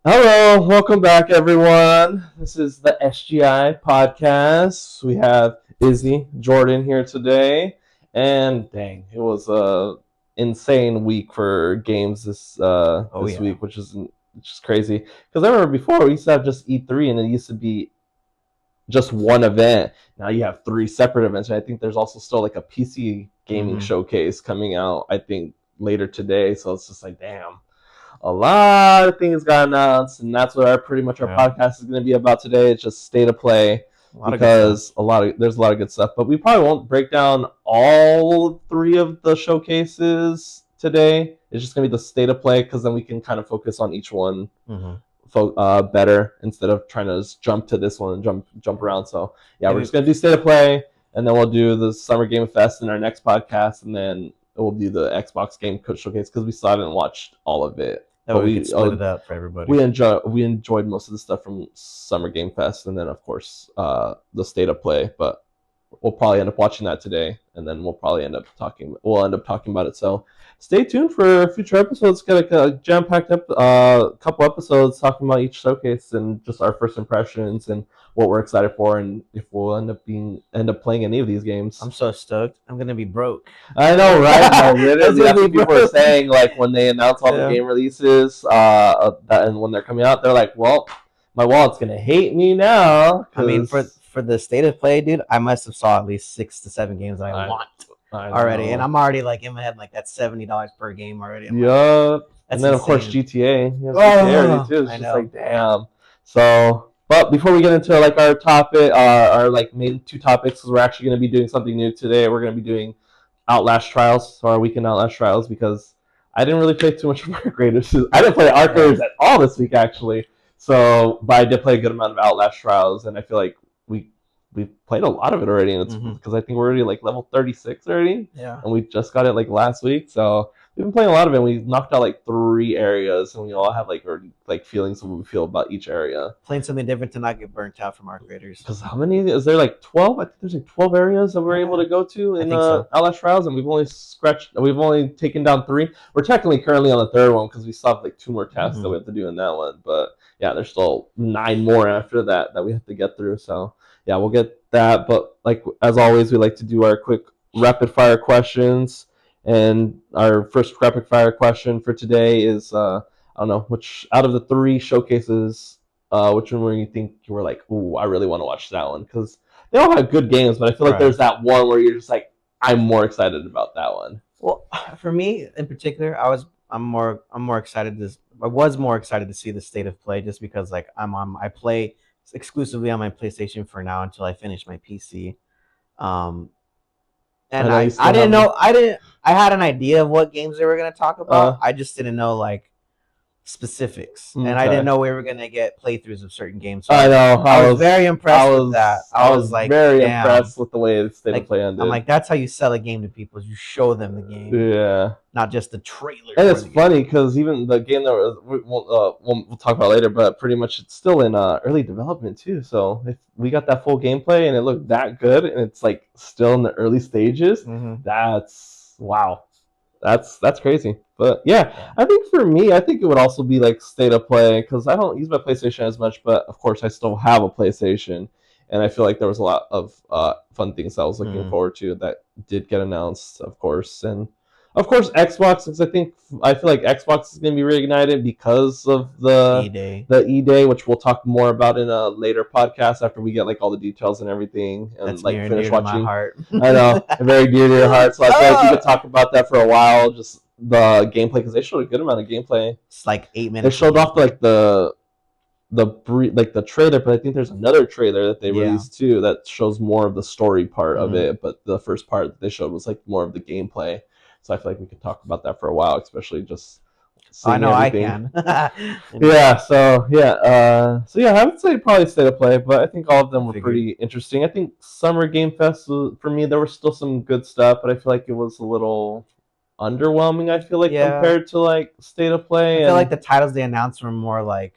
Hello, welcome back, everyone. This is the SGI podcast. We have Izzy, Jordan here today, and dang, it was a insane week for games Oh this yeah. week, which is just crazy. Because I remember before we used to have just E3, and it used to be just one event. Now you have three separate events. And I think there's also still like a PC gaming hmm showcase coming out. I think later today. So it's just like, damn, a lot of things got announced, and that's what pretty much our Yeah. podcast is going to be about today. It's just state of play A lot of good stuff. because there's a lot of good stuff, but we probably won't break down all three of the showcases today. It's just going to be the state of play because then we can kind of focus on each one hmm better instead of trying to just jump to this one and jump around. So yeah, Yeah, we're just gonna do state of play, and then we'll do the Summer Game Fest in our next podcast, and then we'll do the Xbox Game Showcase because we still haven't watched all of it. that But way we could split it up for everybody. we enjoyed most of the stuff from Summer Game Fest, and then of course the state of play. But we'll probably end up watching that today, and then we'll end up talking about it. So stay tuned for future episodes. Got a jam packed up couple episodes talking about each showcase and just our first impressions and what we're excited for, and if we'll end up playing any of these games. I'm so stoked. I'm gonna be broke. I know, right? No, That's literally, gonna that's be what people are broke. saying. Like when they announce all the Yeah. game releases, and when they're coming out, they're like, "Well, my wallet's gonna hate me now I mean, for because for the state of play, dude, I must have saw at least 6 to 7 games that I I want I already, and know." I'm already like in my head like that's $70 per game already. I'm like, Yup. And that's then of course insane. GTA. You have GTA already Oh, too. It's I just know. like damn. So, but before we get into like our topic, our like main two topics, because we're actually going to be doing something new today. We're going to be doing Outlast Trials, so our weekend Outlast Trials, because I didn't really play too much of Arc Raiders. I didn't play Arc Yeah. Raiders at all this week actually. So, but I did play a good amount of Outlast Trials, and I feel like we played a lot of it already, and it's hmm because I think we're already like level 36 already, Yeah. and we just got it like last week. So we've been playing a lot of it. We knocked out like three areas, and we all have like already like feelings of what we feel about each area. Playing something different to not get burnt out from our creators. Because how many is there? Like 12? I think there's like 12 areas that we're able Yeah, to go to I in think so. Outlast Trials, and we've only taken down three. We're technically currently on the third one because we still have like two more tests that hmm we have to do in that one. But yeah, there's still nine more after that we have to get through. So yeah, we'll get that. But like as always, we like to do our quick rapid fire questions. And our first rapid fire question for today is I don't know which out of the three showcases which one where you think you were like, ooh, I really want to watch that one? Because they all have good games, but I feel like Right. there's that one where you're just like, I'm more excited about that one. Well, for me in particular, I'm more excited to I was more excited to see the state of play just because like I play exclusively on my PlayStation for now until I finish my PC. Um, I and know you I still didn't haven't. know I had an idea of what games they were gonna talk about. Uh, I just didn't know like specifics, and I didn't okay. know we were gonna get playthroughs of certain games. So I know. I was very impressed with that. I I was was like, very damn, impressed with the way the state of like play I'm ended. like that's how you sell a game to people is you show them the game, Yeah. not just the trailer And for it's the game. funny because even the game that we'll talk about later, but pretty much it's still in early development too. So if we got that full gameplay and it looked that good, and it's like still in the early stages, Mm-hmm. that's wow, that's crazy. But yeah, Yeah. I think for me, I think it would also be like state of play because I don't use my PlayStation as much, but of course I still have a PlayStation, and I feel like there was a lot of fun things I was looking Mm. forward to that did get announced, of course, and of course Xbox, because I feel like Xbox is going to be reignited because of E Day. the E Day, which we'll talk more about in a later podcast after we get like all the details and everything, and That's like near and finish dear to my watching. heart. I know, very dear to your heart. So I feel like we could talk about that for a while. Just the gameplay because they showed a good amount of gameplay. It's like eight They minutes of showed off gameplay. like the trailer, but I think there's another trailer that they Yeah. released too that shows more of the story part of Mm-hmm. it. But the first part that they showed was like more of the gameplay. So I feel like we could talk about that for a while, especially just I seeing know I everything. can. Yeah, so yeah, I would say probably State of Play, but I think all of I them were figured. pretty interesting. I think Summer Game Fest for me there was still some good stuff, but I feel like it was a little underwhelming. I feel like Yeah. compared to like State of I Play feel like and the titles they announced were more like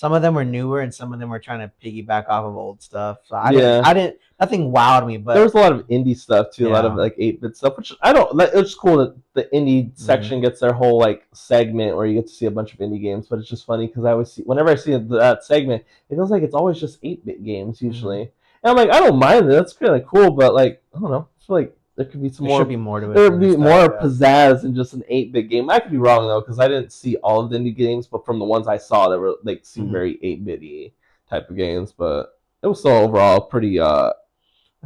some of them were newer and some of them were trying to piggyback off of old stuff. So Yeah. I didn't, nothing wowed me, There was but a lot of indie stuff too, a lot of yeah. like 8-bit stuff, which I don't like. It's cool that the indie Hmm. section gets their whole like segment where you get to see a bunch of indie games. But it's just funny because I always see whenever I see that segment, it feels like it's always just 8-bit games Hmm. usually. And I'm like, I don't mind it. That's kind of cool, but like, I don't know. I feel like there could be some There should more. be more to it There for would this be stuff. more Yeah. pizzazz than just an 8-bit game. I could be wrong though because I didn't see all of the indie games, but from the ones I saw, that were like seemed Hmm. very 8-bit type of games. But it was still overall pretty A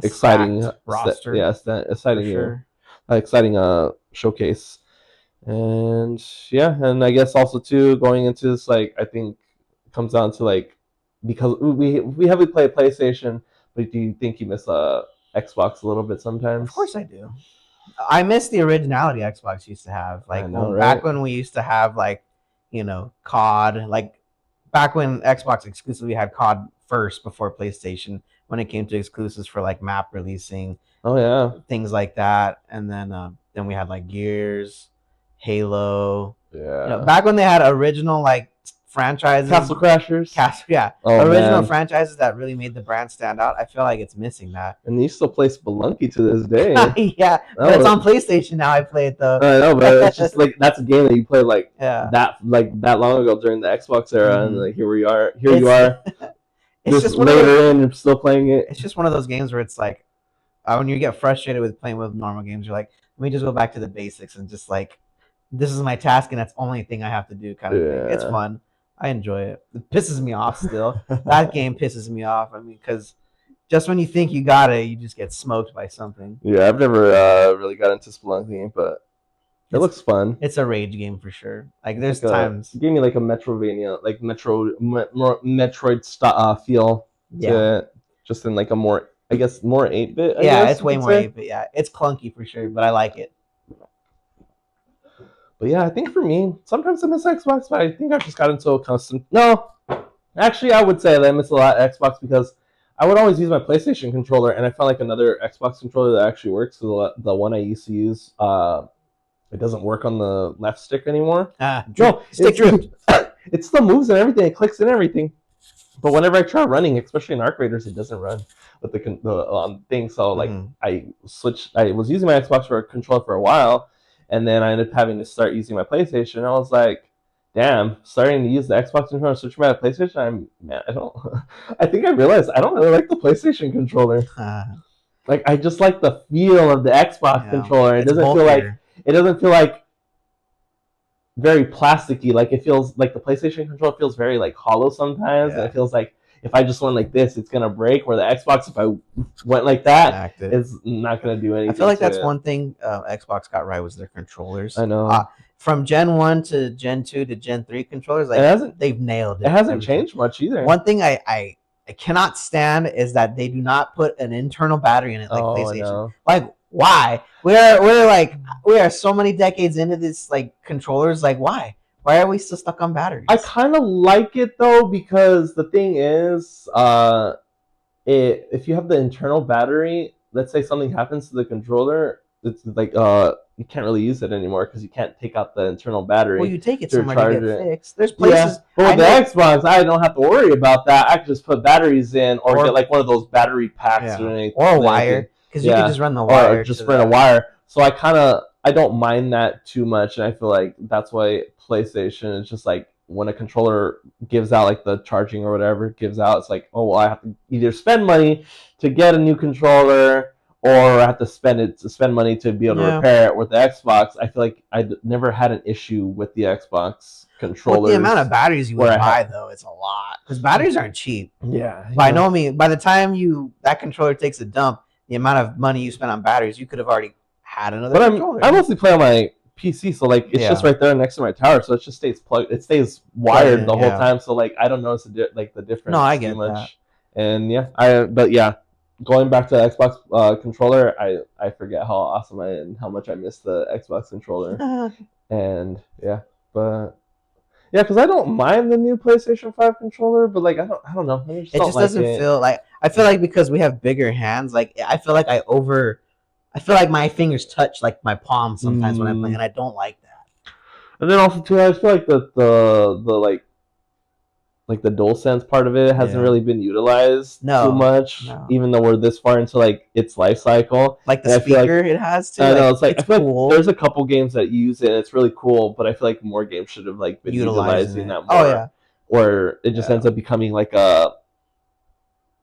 exciting, stacked roster yeah, for exciting sure. exciting showcase. And yeah, and I guess also too going into this, like I think comes down to like because we heavily play PlayStation, but do you think you miss Xbox a little bit Of sometimes? course I do. I miss the originality Xbox used to have. I Like know, when right? back when we used to have like, COD, like back when Xbox exclusively had COD first before PlayStation when it came to exclusives for like map releasing, Oh yeah, things like that. And then we had like Gears, Halo. yeah. Back when they had original like franchises, Castle Crashers. yeah, Oh original man, franchises that really made the brand stand out. I feel like it's missing that. and you still play Spelunky to this day. Yeah, That but it's was, on PlayStation now. I play it though. I know, but it's just like that's a game that you played Yeah. like that long ago during the Xbox era, and Hmm. like here we are, here you It's are, it's this just one of those. later in, you're still playing it. It's just one of those games where it's like when you get frustrated with playing with normal games, you're like, let me just go back to the basics and just like, this is my task and that's the only thing I have to do, kind of thing. It's Yeah. fun. I enjoy it. It pisses me off still. That game pisses me off. I mean, because just when you think you got it, you just get smoked by something. Yeah, I've never really got into Spelunky, but it It's looks fun. it's a rage game for sure. Like It's there's like a times, give me like a Metrovania, like more Metroid feel yeah, to it, just in like a more, I guess, more 8-bit. I yeah, guess it's you way could more say. eight, but yeah, it's clunky for sure. But I like it. But yeah, I think for me, sometimes I miss Xbox, but I think I just got into a constant. No, actually, I would say that I miss a lot of Xbox because I would always use my PlayStation controller, and I found like another Xbox controller that actually works. So the one I used to use, it doesn't work on the left stick anymore. Drift, No, stick drift. it still moves and everything. It clicks and everything. But whenever I try running, especially in Arc Raiders, it doesn't run with the thing. So like Hmm. I switched. I was using my Xbox for a controller for a while, and then I ended up having to start using my PlayStation. And I was like, damn, starting to use the Xbox controller, switching my PlayStation. I don't. I think I realized I don't really like the PlayStation controller. Like I just like the feel of the Xbox Yeah, controller. it's bulkier. It doesn't feel like very plasticky. Like it feels like the PlayStation controller feels very like hollow sometimes, and Yeah, it feels like if I just went like this, it's gonna break. Where the Xbox, if I went like that, smacked it. it's not gonna do I feel anything like to that's it. one thing Xbox got right was their I controllers. know From Gen 1 to Gen 2 to Gen 3 controllers, it like hasn't they've nailed it it hasn't every time. changed much either. One thing I cannot stand is that they do not put an internal battery in it like Oh, I PlayStation. know. Like why? We are so many decades into this like controllers. Like why? Why are we still stuck on I batteries? kind of like it though because the thing is, if you have the internal battery, let's say something happens to the controller, it's like you can't really use it anymore because you can't take out the internal Well, battery you take it to somewhere to recharge get it. fixed. There's Yeah, places but I with the know, Xbox, I don't have to worry about that. I can just put batteries in or get or like one of those battery packs yeah, or or a anything. wire because you could Yeah, just run the or wire to just run a the. wire. So I don't mind that too much, and I feel like that's why PlayStation is just like when a controller gives out like the charging or whatever it gives out, it's like, oh well, I have to either spend money to get a new controller or I have to spend money to be able to Yeah. repair it. With the Xbox, I feel like I never had an issue with the Xbox With the amount of controllers batteries you where would I had buy, though, it's a lot because batteries aren't cheap. yeah, By no means, by the time that controller takes a dump, the amount of money you spend on batteries, you could have already had another but I controller. mostly play on my PC, so like it's just Yeah, right there next to my tower, so it just stays plugged. It stays plugged wired in. the whole Yeah, time, so like I don't notice the no, I difference too get that. much. And yeah, but yeah, going back to the Xbox controller, I forget how awesome and how much I miss the Xbox controller. And yeah, but yeah, because I don't mind the new PlayStation 5 controller, but like I don't know, I just It don't just like doesn't it. feel like I feel like because we have bigger hands, like I feel like I feel like my fingers touch like my palm sometimes when I'm playing, and I don't like that. And then also too, I just feel like the like like the DualSense part of it hasn't Yeah. really been utilized too No, much, no. even though we're this far into like its life cycle. Like the And I feel like speaker it has too. I know Like it's like I it's feel like cool there's a couple games that use it and it's really cool, but I feel like more games should have like been utilizing utilizing it. that Oh more, yeah, or it just yeah. ends up becoming like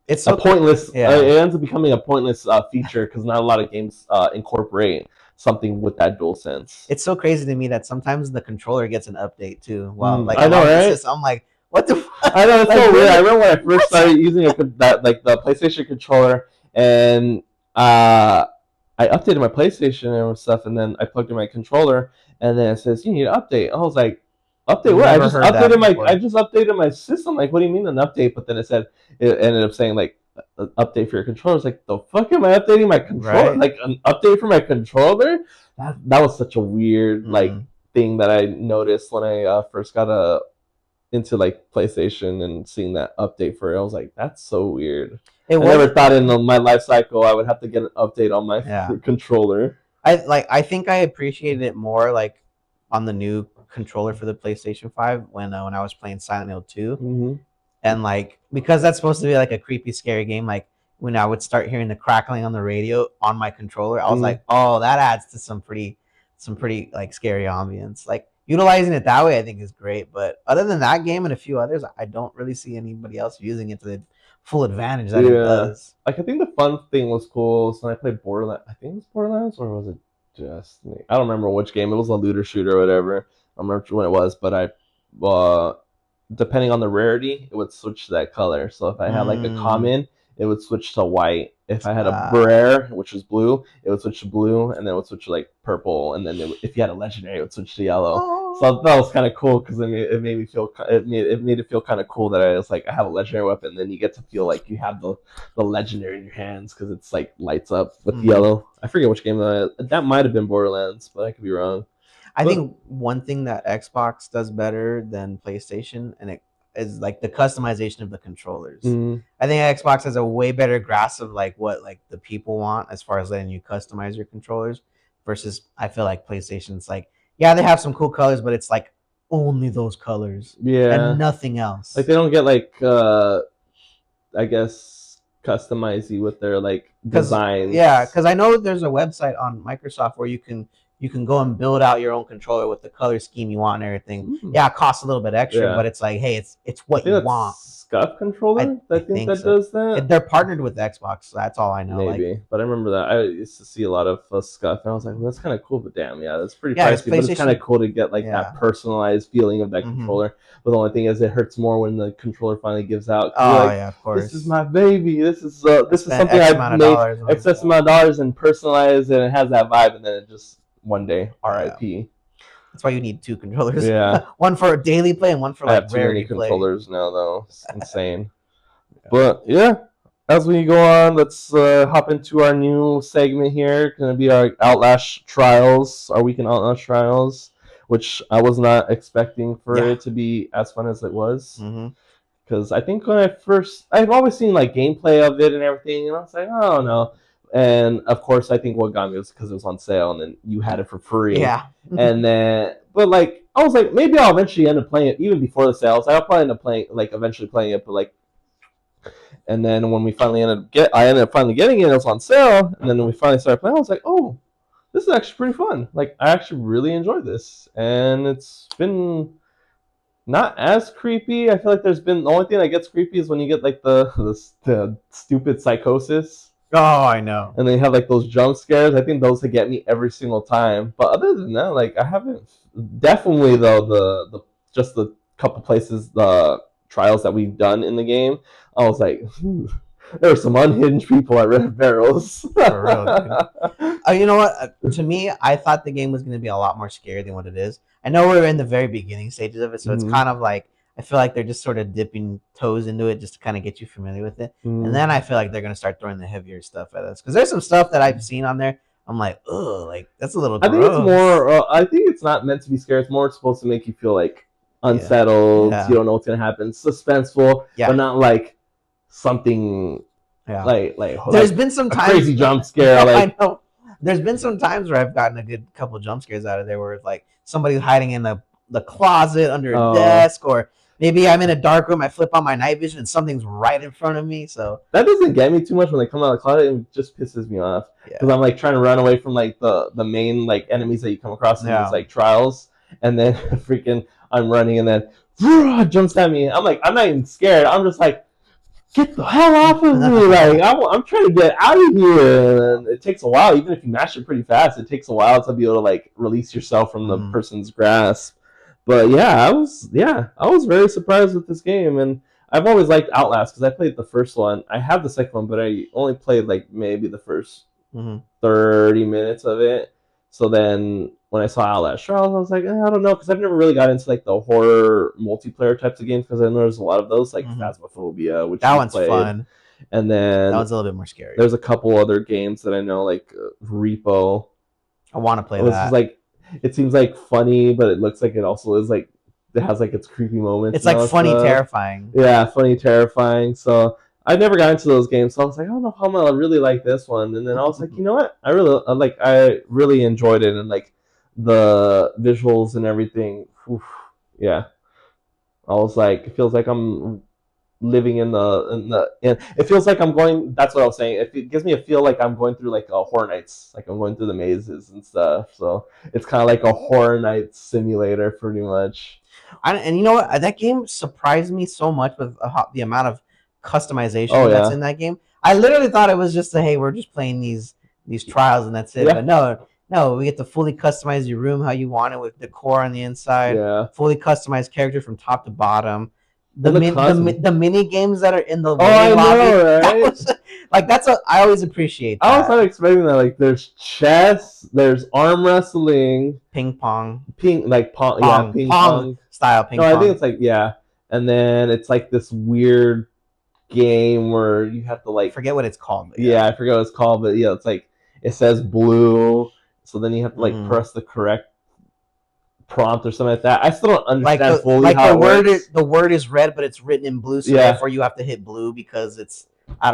It's a so crazy. pointless. Yeah. It ends up becoming a pointless feature because not a lot of games incorporate something with that dual sense. It's so crazy to me that sometimes the controller gets an update too. Well, like I know, along with the right? system, I'm like, what the fuck? I know it's Like so weird. I really? remember when I first What? started using that like the PlayStation controller, and I updated my PlayStation and stuff, and then I plugged in my controller, and then it says you need an update. I was like, update what? Never heard that I before. just updated my system. Like, what do you mean an update? But then it ended up saying like update for your controller. I was like, the fuck am I updating my controller? Right? Like an update for my controller? That was such a weird like Mm. thing that I noticed when I first got into like PlayStation and seeing that update for it. I was like, that's so weird. It I never wasn't. thought in my life cycle I would have to get an update on my Yeah. controller. I think I appreciated it more like on the new controller for the PlayStation 5 when I was playing Silent Hill 2. Mm-hmm. And like because that's supposed to be like a creepy scary game, like when I would start hearing the crackling on the radio on my controller, I was Mm-hmm. like, oh, that adds to some pretty like scary ambience. Like utilizing it that way I think is great, but other than that game and a few others, I don't really see anybody else using it to the full advantage that it Yeah, does. like I think the fun thing was cool. So when I played Borderlands, I think it was Borderlands or was it just me? I don't remember which game. It was a looter shooter or whatever. I don't remember when it was, but uh, depending on the rarity, it would switch to that color. So if I had like a Mm, common, it would switch to white. If I had a uh, rare, which was blue, it would switch to blue, and then it would switch to like purple, and then if you had a legendary, it would switch to yellow. So that oh. was kind of cool because it made me feel it made it feel kind of cool that I was like I have a legendary weapon, and then you get to feel like you have the legendary in your hands because it's like lights up with Mhm. yellow. I forget which game that might have been Borderlands, but I could be wrong. I But think one thing that Xbox does better than PlayStation, and it is like the customization of the controllers. mm, I think Xbox has a way better grasp of like what like the people want as far as letting you customize your controllers versus I feel like PlayStation's like, yeah, they have some cool colors, but it's like only those colors and yeah, nothing like else. they don't get like I guess customizy with their like designs. Because I know there's a website on Microsoft where you can go and build out your own controller with the color scheme you want and everything. Mm, Yeah, it costs a little bit extra, yeah, but it's like, hey, it's I what think you that's want. Scuff controller. I I think think that so. does that. They're partnered with Xbox, so that's all I know. Like, Maybe, but I remember that I used to see a lot of Scuff, and I was like, well, that's kind of cool, but damn, yeah, that's pretty yeah, because pricey. But it's kind of PlayStation, cool to get like that yeah, personalized feeling of that mm-hmm. controller. But the only thing is, it hurts more when the controller finally gives out because you're Oh like, yeah, of this is course. my baby. I This is spent something X I've amount of made dollars on. excess amount of dollars and personalized, and it has that vibe, and then it just one day, Yeah, R.I.P. that's why you need two controllers, Yeah, one for daily play and one for I like have too many rarity play. controllers now, though. It's insane. Yeah. But yeah, as we go on, let's hop into our new segment here. Going to be our Outlast trials, our weekend Outlast trials, which I was not expecting for Yeah. it to be as fun as it was. Mm-hmm. Because I think when I've always seen like gameplay of it and everything, and I was like, oh, I don't know. And of course, I think what got me was because it was on sale, and then you had it for free. Yeah. And then, but like, I was like, maybe I'll eventually end up playing it even before the sales. I'll probably end up playing, like, eventually playing it, but like, and then when we finally I ended up finally getting it. It was on sale, and then when we finally started playing, I was like, oh, this is actually pretty fun. Like, I actually really enjoyed this, and it's been not as creepy. I feel like there's been the only thing that gets creepy is when you get like the stupid psychosis, Oh, I know. and then you have like those jump scares. I think those that get me every single time. But other than that, like I haven't. Definitely though the just the couple places the trials that we've done in the game, I was like, there are some unhinged people at Red Barrels. For real, dude. You know what? To me, I thought the game was going to be a lot more scary than what it is. I know we're in the very beginning stages of it, so it's Mhm. kind of like I feel like they're just sort of dipping toes into it just to kind of get you familiar with it. And then Mhm. I feel like they're going to start throwing the heavier stuff at us because there's some stuff that I've seen on there. I'm like, oh, like that's a little I think it's gross. more. I think it's not meant to be scary. It's more supposed to make you feel like Yeah, unsettled. You yeah, don't know what's gonna happen. Suspenseful, but yeah, not like something yeah. There's like been some a times. crazy jump scare. I Like know. There's been some times where I've gotten a good couple jump scares out of there, where it's like somebody's hiding in the closet under a oh desk, or maybe I'm in a dark room, I flip on my night vision, and something's right in front of me. So that doesn't get me too much when they come out of the cloud. It just pisses me off because yeah, I'm like trying to run away from like the main like enemies that you come across in these yeah. like trials, and then freaking I'm running and then jumps at me. I'm like I'm not even scared. I'm just like get the hell off of me! Like I'm trying to get out of here. And it takes a while, even if you mash it pretty fast. It takes a while to be able to like release yourself from the person's grasp. But I was very surprised with this game, and I've always liked Outlast because I played the first one. I have the second one, but I only played like maybe the first 30 minutes of it. So then when I saw Outlast Trials, I was like, I don't know, because I've never really got into like the horror multiplayer types of games because I know there's a lot of those, like Phasmophobia, which that you one's played, fun. and That then one's a little bit more scary. there's a couple other games that I know, like Repo. I want to play This that. is like it seems like funny, but it looks like it also is like it has like its creepy moments. It's like funny, terrifying. Yeah, funny, terrifying. So I never got into those games, so I was like, I don't know how much I really like this one. And then I was like, you know what? I really enjoyed it, and like the visuals and everything. Oof, yeah, I was like, it feels like I'm living and it feels like I'm going. That's what I was saying. It gives me a feel like I'm going through like a Horror Nights, like I'm going through the mazes and stuff. So it's kind of like a Horror Nights simulator, pretty much. And you know what? That game surprised me so much with the amount of customization Oh that's yeah, in that game. I literally thought it was just hey, we're just playing these trials and that's it. yeah, But no, we get to fully customize your room how you want it with decor on the inside, yeah. fully customized character from top to bottom. And the cosmic. The mini games that are in the Oh, I waiting lobby. know, That right? was like that's what I always appreciate. I was That not expecting that. Like, there's chess, there's arm wrestling, ping pong, ping pong pong. style No, ping I think pong. it's like yeah, and then it's like this weird game where you have to I like forget what it's called. But yeah, I forget what it's called, but yeah, it's like it says blue, so then you have to like Mm. press the correct prompt or something like that. I still don't Like understand fully how the it word works. the word is red, but it's written in blue, so Yeah, therefore you have to hit blue because it's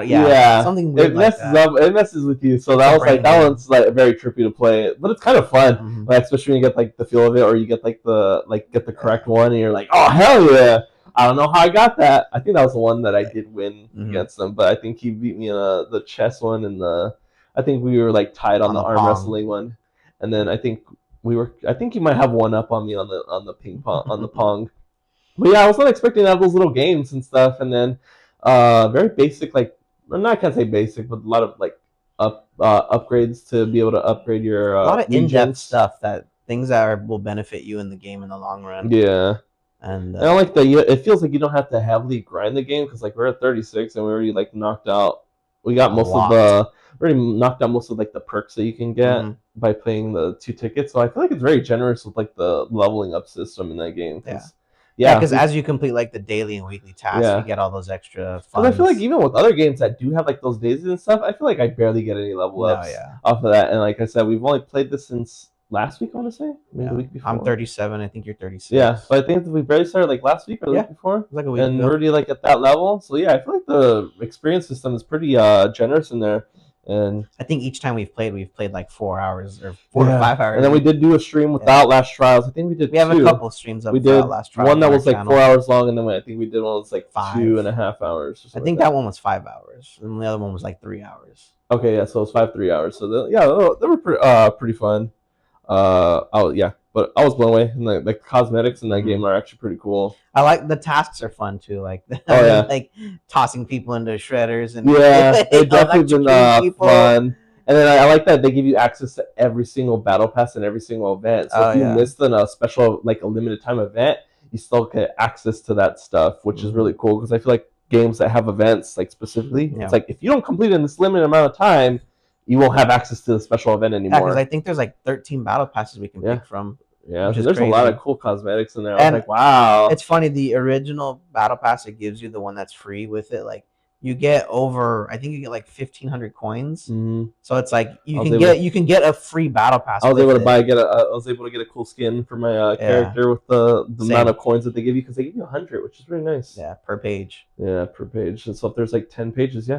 yeah, something it weird like messes that. up. It messes with you. So It's that a was like brain that game. one's like very trippy to play, but it's kind of fun. Mm-hmm. Like especially when you get like the feel of it, or you get like get the Yeah. correct one, and you're like, oh hell yeah! I don't know how I got that. I think that was the one that I did win against them, but I think he beat me in the chess one and the. I think we were like tied on On the the arm pong. wrestling one, and then I think we were. I think you might have one up on me on the ping pong on the pong. But yeah, I was not expecting to have those little games and stuff, and then very basic, like I'm not gonna say basic, but a lot of like upgrades to be able to upgrade your A lot of in-depth regions. stuff that things that will benefit you in the game in the long run. Yeah, And and I like that. It feels like you don't have to heavily grind the game because like we're at 36 and we already like knocked out. We got a most of lot. the already knocked out most of like the perks that you can get by playing the 2 tickets. So I feel like it's very generous with like the leveling up system in that game. Yeah, because as you complete like the daily and weekly tasks, you yeah. get all those extra Because I feel like funds. even with other games that do have like those daisies and stuff, I feel like I barely get any level No, ups yeah. off of that. And like I said, we've only played this since last week, I want to say, maybe Yeah. the week before. I'm 37. I think you're 36. Yeah, but I think we barely started like last week or the week before, It was like a week and ago. we're already like at that level. So yeah, I feel like the experience system is pretty generous in there. And I think each time we've played like 4 hours or 4 to 5 hours. And then we did do a stream with Outlast Trials. I think we did. We have a couple streams up. We for did Outlast Trials one that on was our like channel. 4 hours long, and then I think we did one that was like 5. 2.5 hours. Or I something think like that one was 5 hours, and the other one was like 3 hours. Okay, yeah, so it was 5 3 hours. So they were pretty fun. But I was blown away, and the cosmetics in that game are actually pretty cool. I like the tasks are fun too, like like tossing people into shredders and they definitely been fun. And then I like that they give you access to every single battle pass and every single event. So if you missed a special, like a limited time event, you still get access to that stuff, which is really cool because I feel like games that have events, like specifically, it's like if you don't complete it in this limited amount of time, you won't have access to the special event anymore. Yeah, because I think there's like 13 battle passes we can pick from. Yeah, so there's crazy. A lot of cool cosmetics in there. I was like, wow. It's funny, the original battle pass it gives you, the one that's free with it, like you get over, I think you get like 1,500 coins. So it's like you can get a free battle pass. I was able to get a cool skin for my character with the amount of coins that they give you, because they give you 100, which is really nice. Yeah, per page. Yeah, per page. And so if there's like 10 pages,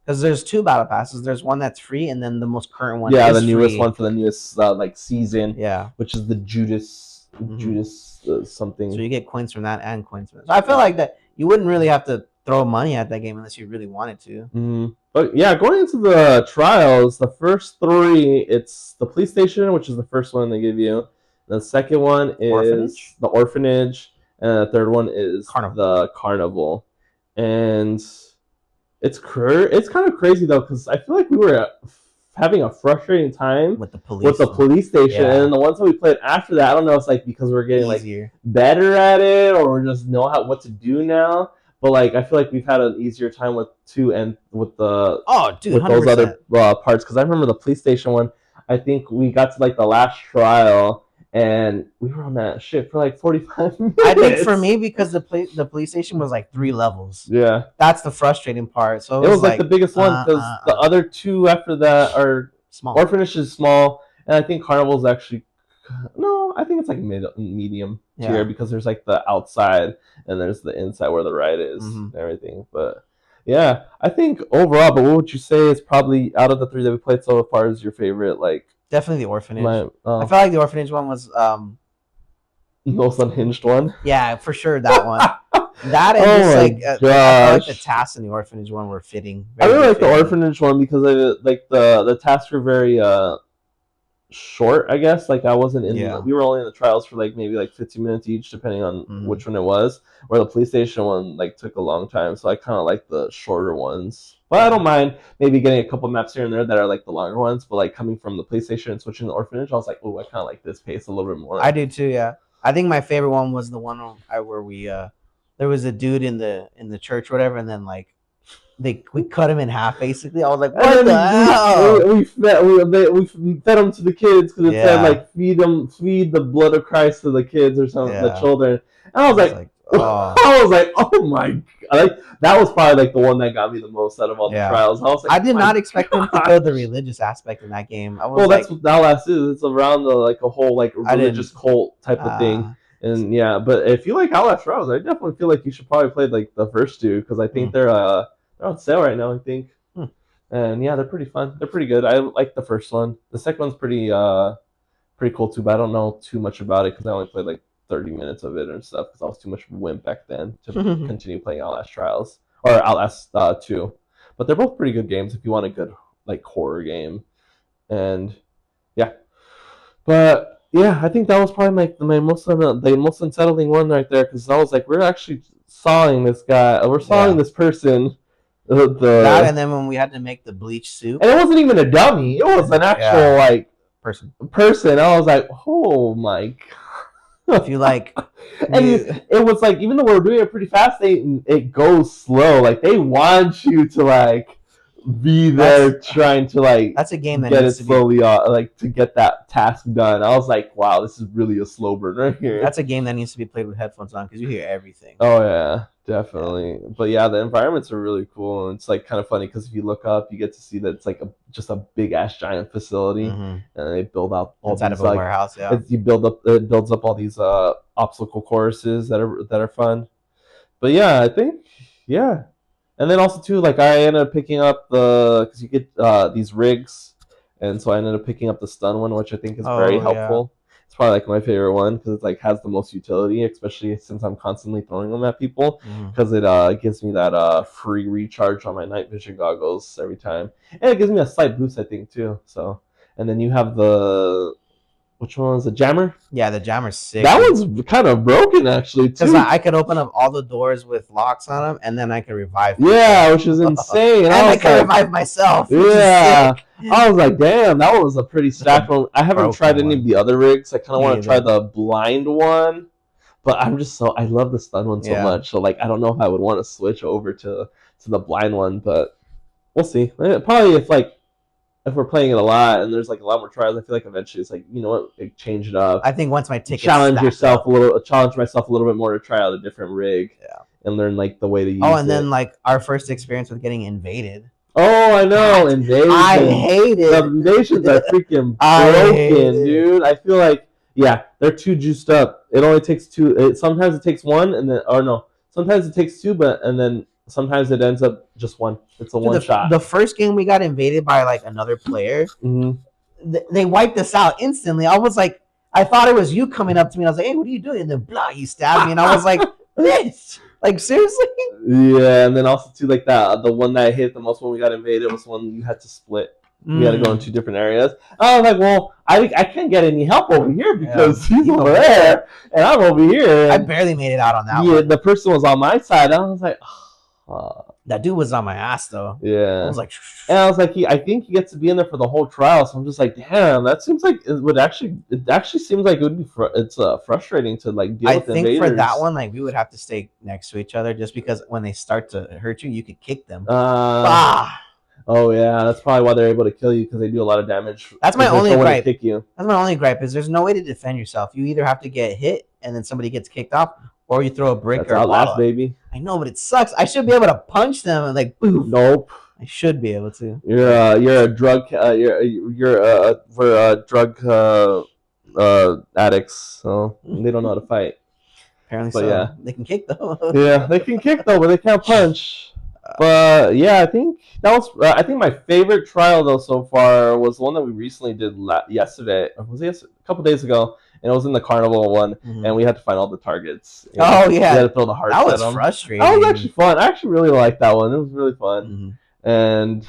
because there's 2 battle passes. There's one that's free, and then the most current one. Yeah, the newest one for the newest like season. Yeah, which is the Judas Judas something. So you get coins from that and coins from that. So I feel like that you wouldn't really have to throw money at that game unless you really wanted to. But yeah, going into the trials, the first three, it's the PlayStation, which is the first one they give you. The second one is Orphanage? the orphanage, and the third one is Carnival. the carnival. And it's kind of crazy though, because I feel like we were having a frustrating time With the with the police. police station, Yeah. and the ones that we played after that, I don't know if it's like because we're getting like Easier. better at it, or we just know what to do now. But like I feel like we've had an easier time with two and with the Oh, dude, with those 100%. other parts, because I remember the PlayStation one. I think we got to like the last trial, and we were on that shit for like 45 minutes. I think for me, because the PlayStation was like 3 levels. Yeah, That's the frustrating part. So it was like the biggest one, because the other two after that are small. Orphanage is small, and I think Carnival's actually no, I think it's like medium tier, because there's like the outside and there's the inside where the ride is and everything. But yeah, I think overall, but what would you say is probably out of the three that we played so far is your favorite? Like definitely the orphanage. I oh, felt like the orphanage one was most unhinged one. yeah, for sure that one. That and just like I felt like the tasks in the orphanage one were fitting. I really like the orphanage one because like the tasks were very short, I guess. Like I wasn't in we were only in the trials for like maybe like 15 minutes each, depending on which one it was. Where the PlayStation one like took a long time, so I kind of like the shorter ones. But I don't mind maybe getting a couple maps here and there that are like the longer ones. But like coming from the PlayStation and switching to the orphanage, I was like, oh, I kind of like this pace a little bit more. I do too. Yeah, I think my favorite one was the one where we there was a dude in the church or whatever, and then like we cut him in half basically. I was like, what the hell? We fed them to the kids because it said like feed the blood of Christ to the kids or something, the children. And I was like oh. I was like, oh my god! Like that was probably like the one that got me the most out of all the trials. I was like, I did not expect them to go the religious aspect in that game. I was well, that's what Outlast is. It's around the like a whole like religious cult type of thing. And yeah, but if you like Outlast Trials, I definitely feel like you should probably play like the first two, because I think they're on sale right now, I think. And yeah, they're pretty fun. They're pretty good. I like the first one. The second one's pretty cool too, but I don't know too much about it because I only played like 30 minutes of it and stuff because I was too much of a wimp back then to continue playing Outlast Trials or Outlast 2. But they're both pretty good games if you want a good like horror game. And yeah, but yeah, I think that was probably my most the most unsettling one right there, because I was like, we're actually sawing this guy, we're sawing this person. That, and then when we had to make the bleach soup, and it wasn't even a dummy; it was an actual like person. I was like, oh my god! If you like, and it was like, even though we were doing it pretty fast, it goes slow. Like they want you to like be there trying to like that's a game that get it slowly like to get that task done. I was like, wow, this is really a slow burn right here. That's a game that needs to be played with headphones on because you hear everything. Oh yeah, definitely. But yeah, the environments are really cool, and it's like kind of funny because if you look up, you get to see that it's like just a big ass giant facility, and they build out all inside these, of a warehouse. Yeah, it builds up all these obstacle courses that are fun. But yeah, I think and then also too, like I ended up picking up because you get these rigs, and so I ended up picking up the stun one, which I think is very helpful. It's probably like my favorite one because it like has the most utility, especially since I'm constantly throwing them at people, because it gives me that free recharge on my night vision goggles every time, and it gives me a slight boost, I think too. So, and then you have which one was the jammer? Yeah, the jammer's sick. That one's kind of broken actually too. Because I could open up all the doors with locks on them, and then I could revive people. Yeah, which is insane. And I could revive myself. Yeah, I was like, damn, that one was a pretty stacked one. I haven't tried any of the other rigs. I kind of want to try the blind one, but I love the stun one so much. So like, I don't know if I would want to switch over to the blind one, but we'll see. Probably if we're playing it a lot and there's like a lot more trials, I feel like eventually it's like, you know what, like, change it up. I think once my ticket challenge myself a little bit more to try out a different rig, and learn like the way to use it. Oh, and then like our first experience with getting invaded. Oh, I know, invasion. I hate it. The invasions are freaking broken, dude. I feel like they're too juiced up. It only takes two. Sometimes it takes one, and then sometimes it takes two, and then sometimes it ends up just one. It's a one shot. The first game we got invaded by like another player. They wiped us out instantly. I was like, I thought it was you coming up to me. And I was like, hey, what are you doing? And then blah, you stabbed me, and I was like, bitch, like seriously? Yeah, and then also too like that the one that I hit the most when we got invaded was one you had to split. We had to go in 2 different areas. I was like, well, I can't get any help over here because he's over there and I'm over here. I barely made it out on that yeah, one. the person was on my side. I was like, that dude was on my ass though. yeah. I was like, and I was like, I think he gets to be in there for the whole trial. So I'm just like, damn, that seems like it actually seems like it would be it's frustrating to like deal with invaders. I think for that one, like we would have to stay next to each other just because when they start to hurt you, you could kick them. Oh yeah, that's probably why they're able to kill you because they do a lot of damage. That's my only gripe. Kick you. That's my only gripe is there's no way to defend yourself. You either have to get hit and then somebody gets kicked off, or you throw a brick or a bottle. Baby. I know, but it sucks. I should be able to punch them and like boom. Nope. I should be able to. You're a drug for drug addicts, so they don't know how to fight. Apparently, so yeah, they can kick though. Yeah, they can kick though, but they can't punch. But yeah, I think that was. I think my favorite trial though so far was the one that we recently did yesterday. Was it a couple days ago? And it was in the carnival one, and we had to find all the targets. Oh yeah, we had to throw the hearts. That was frustrating. That was actually fun. I actually really liked that one. It was really fun. And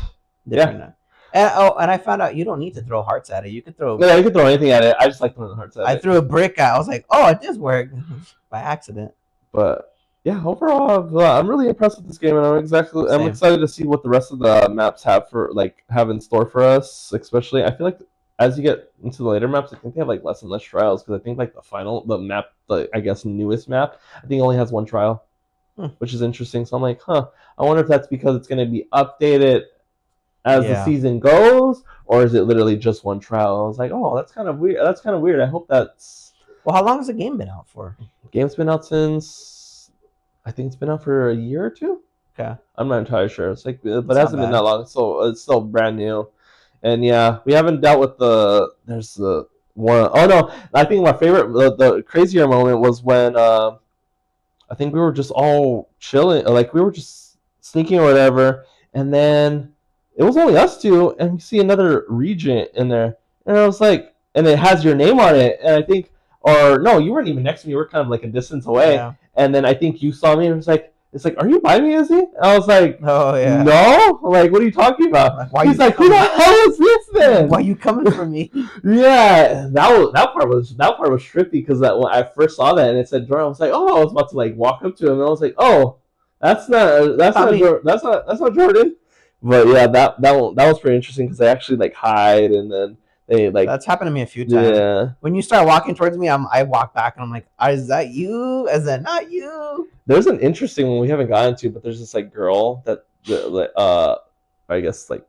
yeah. And I found out you don't need to throw hearts at it. You could throw. Yeah, you could throw anything at it. I just like throwing the hearts at it. I threw a brick at it. I was like, oh, it does work by accident. But yeah, overall, I'm really impressed with this game, and I'm excited to see what the rest of the maps have in store for us. Especially, I feel like as you get into the later maps, I think they have like less and less trials because I think like the map, I guess newest map, I think only has 1 trial, which is interesting. So I'm like, I wonder if that's because it's going to be updated as the season goes, or is it literally just 1 trial? I was like, oh, that's kind of weird. I hope that's. Well, how long has the game been out for? The game's been out since, I think it's been out for a year or 2. Okay. I'm not entirely sure. It's like, but it hasn't been that long, so it's still brand new. And yeah, we haven't dealt with there's the one. Oh no, I think my favorite, the crazier moment was when I think we were just all chilling, like we were just sneaking or whatever, and then it was only us 2, and we see another regent in there, and I was like, and it has your name on it, and I think, or no, you weren't even next to me, you were kind of like a distance away, and then I think you saw me, and it was like. It's like, are you by me, Izzy? I was like, oh yeah, no. Like, what are you talking about? He's like, who the hell is this then? Why are you coming for me? Yeah, that part was trippy because when I first saw that and it said Jordan, I was like, oh, I was about to like walk up to him and I was like, oh, that's not Jordan. But yeah, that was pretty interesting because they actually like hide and then. That's happened to me a few times. Yeah. When you start walking towards me, I walk back and I'm like, is that you? Is that not you? There's an interesting one we haven't gotten to, but there's this like girl that I guess like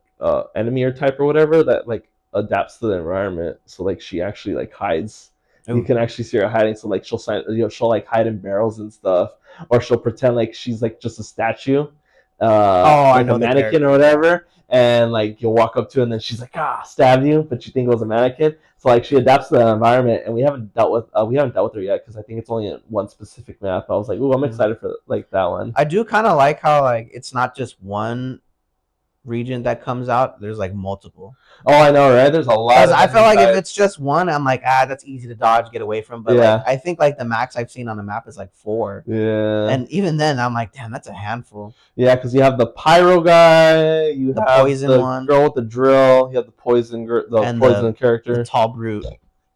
enemy or type or whatever that like adapts to the environment. So like she actually like hides. Ooh. You can actually see her hiding. So like she'll like hide in barrels and stuff, or she'll pretend like she's like just a statue. I know, a mannequin or whatever. And like you'll walk up to her and then she's like, stab you, but you think it was a mannequin. So like she adapts to the environment, and we haven't dealt with her yet because I think it's only in 1 specific map. I was like, ooh, I'm excited for like that one. I do kind of like how like it's not just one region that comes out. There's like multiple. Oh, I know, right? There's a lot. I feel like if it's just one, I'm like, that's easy to dodge, get away from. But like, I think like the max I've seen on the map is like 4. Yeah. And even then, I'm like, damn, that's a handful. Yeah, because you have the pyro guy, you have the poison one, girl with the drill, you have the poison character, the tall brute.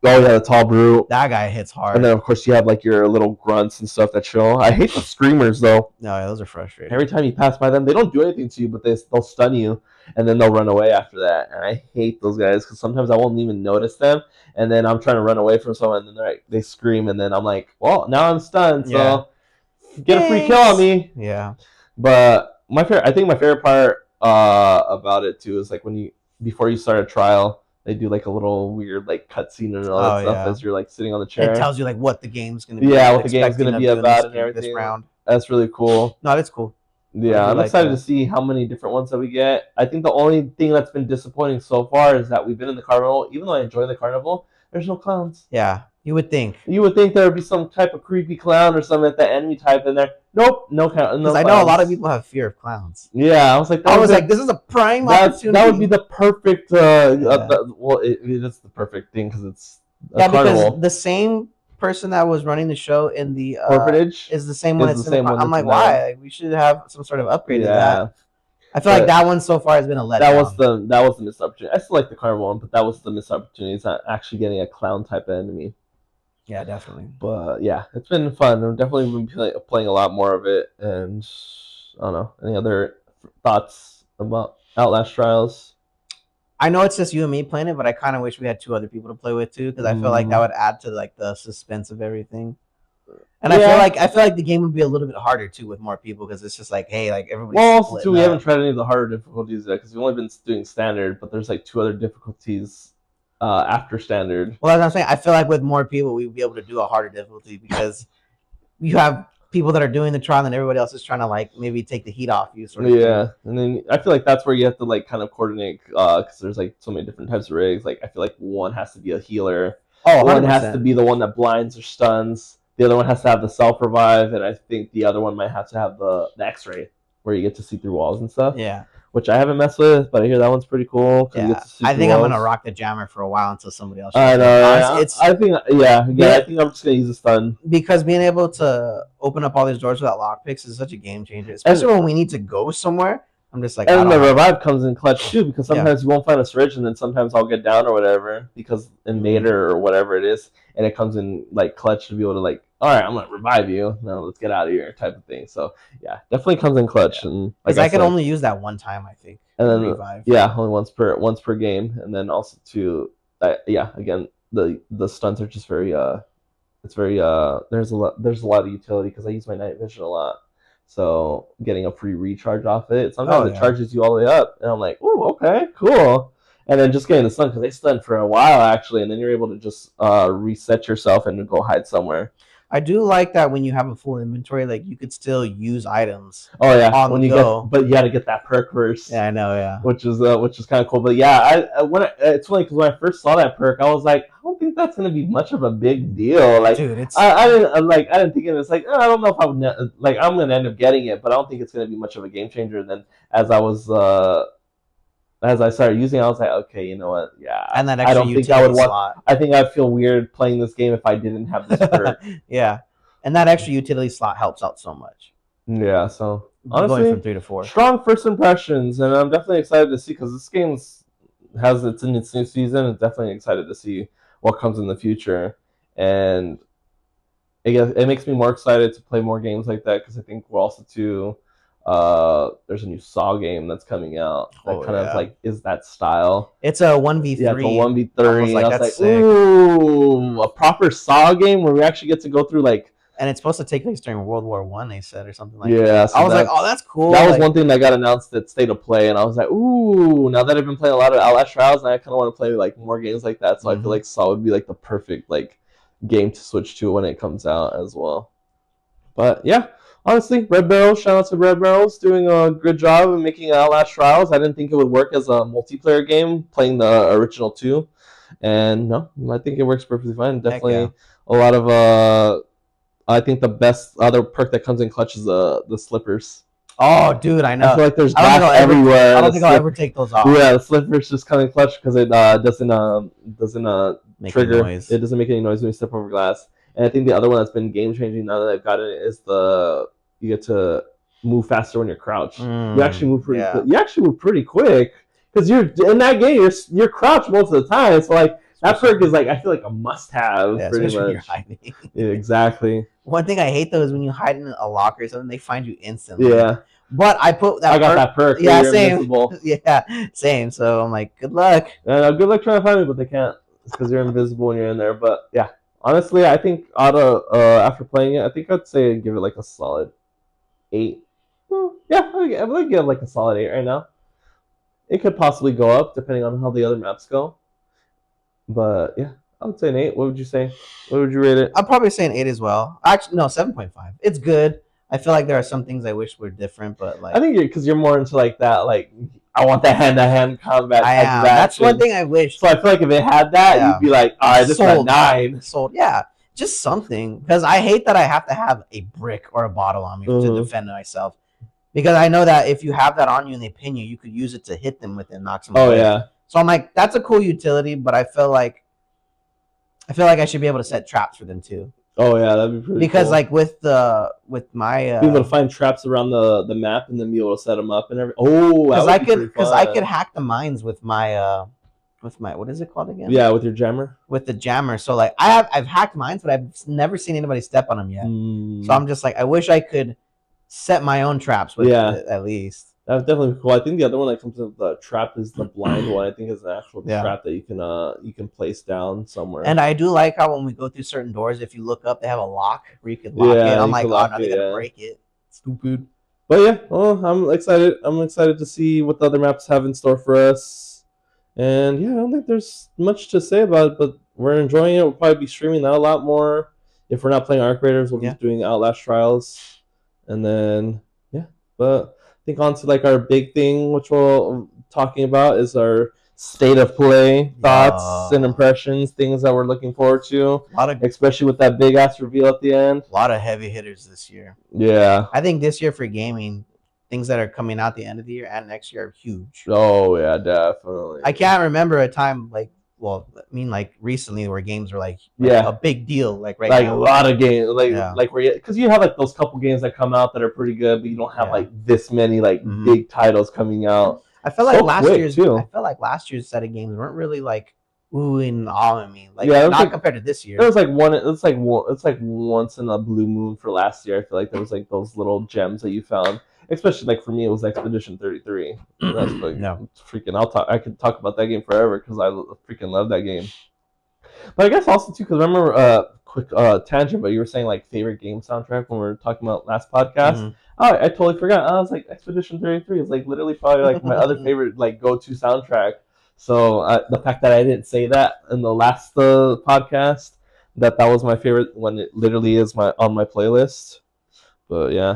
Oh yeah, the tall brute. That guy hits hard. And then of course you have like your little grunts and stuff that show. I hate the screamers though. No, yeah, those are frustrating. Every time you pass by them, they don't do anything to you, but they'll stun you, and then they'll run away after that. And I hate those guys because sometimes I won't even notice them, and then I'm trying to run away from someone, and then they scream, and then I'm like, well, now I'm stunned, so get a free kill on me. Yeah. But my favorite part about it too is like before you start a trial. They do like a little weird like cutscene and all that stuff as you're like sitting on the chair. It tells you like what the game's gonna be. Yeah, what the game's gonna be about and everything. This round. That's really cool. No, that's cool. Yeah, I'm excited to see how many different ones that we get. I think the only thing that's been disappointing so far is that we've been in the carnival. Even though I enjoy the carnival, there's no clowns. Yeah, you would think. You would think there would be some type of creepy clown or something at the enemy type in there. Nope, no clown. Because I know a lot of people have fear of clowns. Yeah, I was like, this is a prime opportunity. That would be the perfect. Well, it is the perfect thing because it's a Yeah, because carnival. the same person that was running the show in the Orphanage is the same one is the that's in the same car. one I'm that's like, in that one. why? Like, we should have some sort of upgrade to that. Yeah, I feel like but that one so far has been a letdown. that was the missed opportunity. I still like the carnival one, but that was the missed opportunity. It's not actually getting a clown type of enemy. Yeah, definitely. But yeah, it's been fun. I've definitely been playing a lot more of it. And I don't know, any other thoughts about Outlast Trials? I know it's just you and me playing it, but I kind of wish we had two other people to play with too, because I feel like that Mm, would add to like the suspense of everything. And yeah. I feel like the game would be a little bit harder too with more people because it's just like, hey, like everybody's Well, also too, splitting we haven't up. tried any of the harder difficulties yet because we've only been doing standard. But there's like two other difficulties after standard. Well, as I'm saying, I feel like with more people, we'd be able to do a harder difficulty because you have people that are doing the trial and everybody else is trying to like maybe take the heat off you, sort of thing. Yeah, and then I feel like that's where you have to like kind of coordinate because there's like so many different types of rigs. Like I feel like one has to be a healer, Oh, one has to 100%. be the one that blinds or stuns. The other one has to have the self revive, and I think the other one might have to have the X ray where you get to see through walls and stuff. Yeah. Which I haven't messed with, but I hear that one's pretty cool because you get Yeah. to see I through think I'm gonna walls. rock the jammer for a while until somebody else I shows up. know. Honestly, Yeah. it's I think. Yeah. Again, I think I'm just gonna use a stun. because being able to open up all these doors without lockpicks is such a game changer, And especially when we need to go somewhere. I'm just like, I and don't the have. revive comes in clutch too because Yeah. sometimes you won't find a syringe and then sometimes I'll get down or whatever because in Nader or whatever it is and it comes in like clutch to be able to like all right I'm gonna revive you now let's get out of here type of thing so yeah definitely comes in clutch Yeah. and like Because I I can said only use that one time, I think, and in then revive. yeah only once per game and then also to yeah again the stunts are just very it's very there's a lot of utility because I use my night vision a lot. So getting a free recharge off it, Oh sometimes it yeah. charges you all the way up, and I'm like, oh, okay, cool. And then just getting the stun because they stun for a while actually, and then you're able to just reset yourself and go hide somewhere. I do like that when you have a full inventory, like you could still use items Oh yeah, on when the you get, go. but you got to get that perk first. Yeah, I know. Yeah. Which is kind of cool. But yeah, it's funny because when I first saw that perk, I was like, I don't think that's gonna be much of a big deal. Like, Dude, it's I didn't think it was like I don't know if I would like I'm gonna end up getting it, but I don't think it's gonna be much of a game changer. And then as I was as I started using it, I was like, okay, you know what? Yeah, and that I extra don't think I would utility want. slot. I think I'd feel weird playing this game if I didn't have this perk. Yeah, and that extra utility slot helps out so much. Yeah, so Going from honestly, 3 to 4. strong first impressions, and I'm definitely excited to see because this game has its in its new season. I'm definitely excited to see what comes in the future, and it makes me more excited to play more games like that because I think we're also too. There's a new Saw game that's coming out that Oh kind of yeah, like is that style. it's a 1v3. Yeah, it's a one v I was three, and like, I was that's like, sick. ooh, a proper Saw game where we actually get to go through like And it's supposed to take place during World War One. They said or something like yeah, that. I so was like, oh, that's cool. that was Like, one thing that got announced at State of Play, and I was like, ooh, now that I've been playing a lot of Outlast Trials, I kind of want to play like more games like that. So I feel like Saw would be like the perfect like game to switch to when it comes out as well. But yeah, honestly, Red Barrel, shout out to Red Barrels doing a good job of making Outlast Trials. I didn't think it would work as a multiplayer game playing the original two, and no, I think it works perfectly fine. heck yeah. Definitely a lot of I think the best other perk that comes in clutch is the slippers. Oh, dude, I know. I feel like there's I don't think glass I'll ever. everywhere. I don't think I'll ever take those off. Yeah, the slippers just come in clutch because it doesn't Make trigger. noise. It doesn't make any noise when you step over glass. And I think the other one that's been game changing now that I've got it is you get to move faster when you're crouched. You actually move pretty. Yeah. You actually move pretty quick because you're in that game. You're crouched most of the time. So like that perk is like I feel like a must have. Yeah, pretty especially when much. you're hiding. Yeah, exactly. One thing I hate though is when you hide in a locker or something, they find you instantly. Yeah. But I put that. I got that perk. Yeah, you're same. Invisible. Yeah, same. So I'm like, good luck. Good luck trying to find me, but they can't. It's because you're invisible when you're in there. But yeah, honestly, I think out of after playing it, I think I'd say give it like a solid 8. Well, yeah, I would give it like a solid 8 right now. It could possibly go up depending on how the other maps go. But yeah, I would say an 8. What would you say? What would you rate it? I'm probably saying 8 as well. Actually, no, 7.5. It's good. I feel like there are some things I wish were different, but like I think because you're more into like that, like I want that hand-to-hand combat. I type am. Of That's one action. thing I wish. So I feel like if it had that, Yeah. you'd be like, all right, this is a 9. Sold. Yeah, just something because I hate that I have to have a brick or a bottle on me to defend myself. Because I know that if you have that on you and they pin you, you could use it to hit them with and knock them away. Yeah. So I'm like, that's a cool utility, but I feel like I feel like I should be able to set traps for them too. Oh yeah, that'd be pretty Because cool. like with my Be able to find traps around the map and then be able to set them up and everything. Oh, that would be pretty because I fun. could hack the mines with my what is it called again? Yeah, with your jammer. With the jammer. So like I've hacked mines, but I've never seen anybody step on them yet. So I'm just like, I wish I could set my own traps with it at least. That's definitely cool. I think the other one that comes with the trap is the blind one. I think is an actual trap that you can place down somewhere. And I do like how when we go through certain doors, if you look up, they have a lock where you can lock it. I'm like, oh no, they're gonna break it. Stupid. But yeah, well, I'm excited. I'm excited to see what the other maps have in store for us. And yeah, I don't think there's much to say about it, but we're enjoying it. We'll probably be streaming that a lot more. If we're not playing Arc Raiders, we'll be doing Outlast Trials. And then yeah, but I think on to like our big thing, which we're talking about, is our state of play thoughts and impressions, things that we're looking forward to. Especially with that big ass reveal at the end. A lot of heavy hitters this year. Yeah. I think this year for gaming, things that are coming out the end of the year and next year are huge. Oh yeah, definitely. I can't remember a time like recently where games were like a big deal, like now. A lot of games, like where because you have like those couple games that come out that are pretty good, but you don't have like this many like big titles coming out. I feel like last year's set of games weren't really like ooh and awing me, not compared to this year. There was like one. It's like once in a blue moon for last year. I feel like there was like those little gems that you found. Especially like for me, it was Expedition 33. That's like freaking. I could talk about that game forever because I freaking love that game. But I guess also too, because I remember quick tangent, but you were saying like favorite game soundtrack when we were talking about last podcast. Oh, I totally forgot. I was like Expedition 33 is like literally probably like my other favorite like go-to soundtrack. So the fact that I didn't say that in the last podcast, that was my favorite when it literally is on my playlist. But yeah.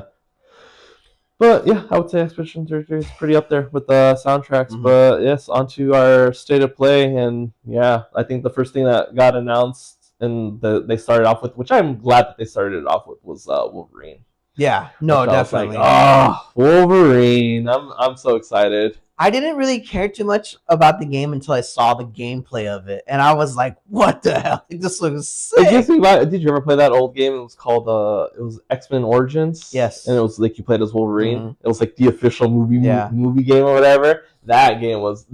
But yeah, I would say Expedition 33 is pretty up there with the soundtracks. But yes, onto our state of play, and yeah, I think the first thing that got announced and they started off with, which I'm glad that they started it off with, was Wolverine. Yeah, no, definitely. Like, Wolverine! I'm so excited. I didn't really care too much about the game until I saw the gameplay of it, and I was like, "What the hell? This looks sick." Did you ever play that old game? It was called it was X-Men Origins. Yes, and it was like you played as Wolverine. It was like the official movie game or whatever. That game was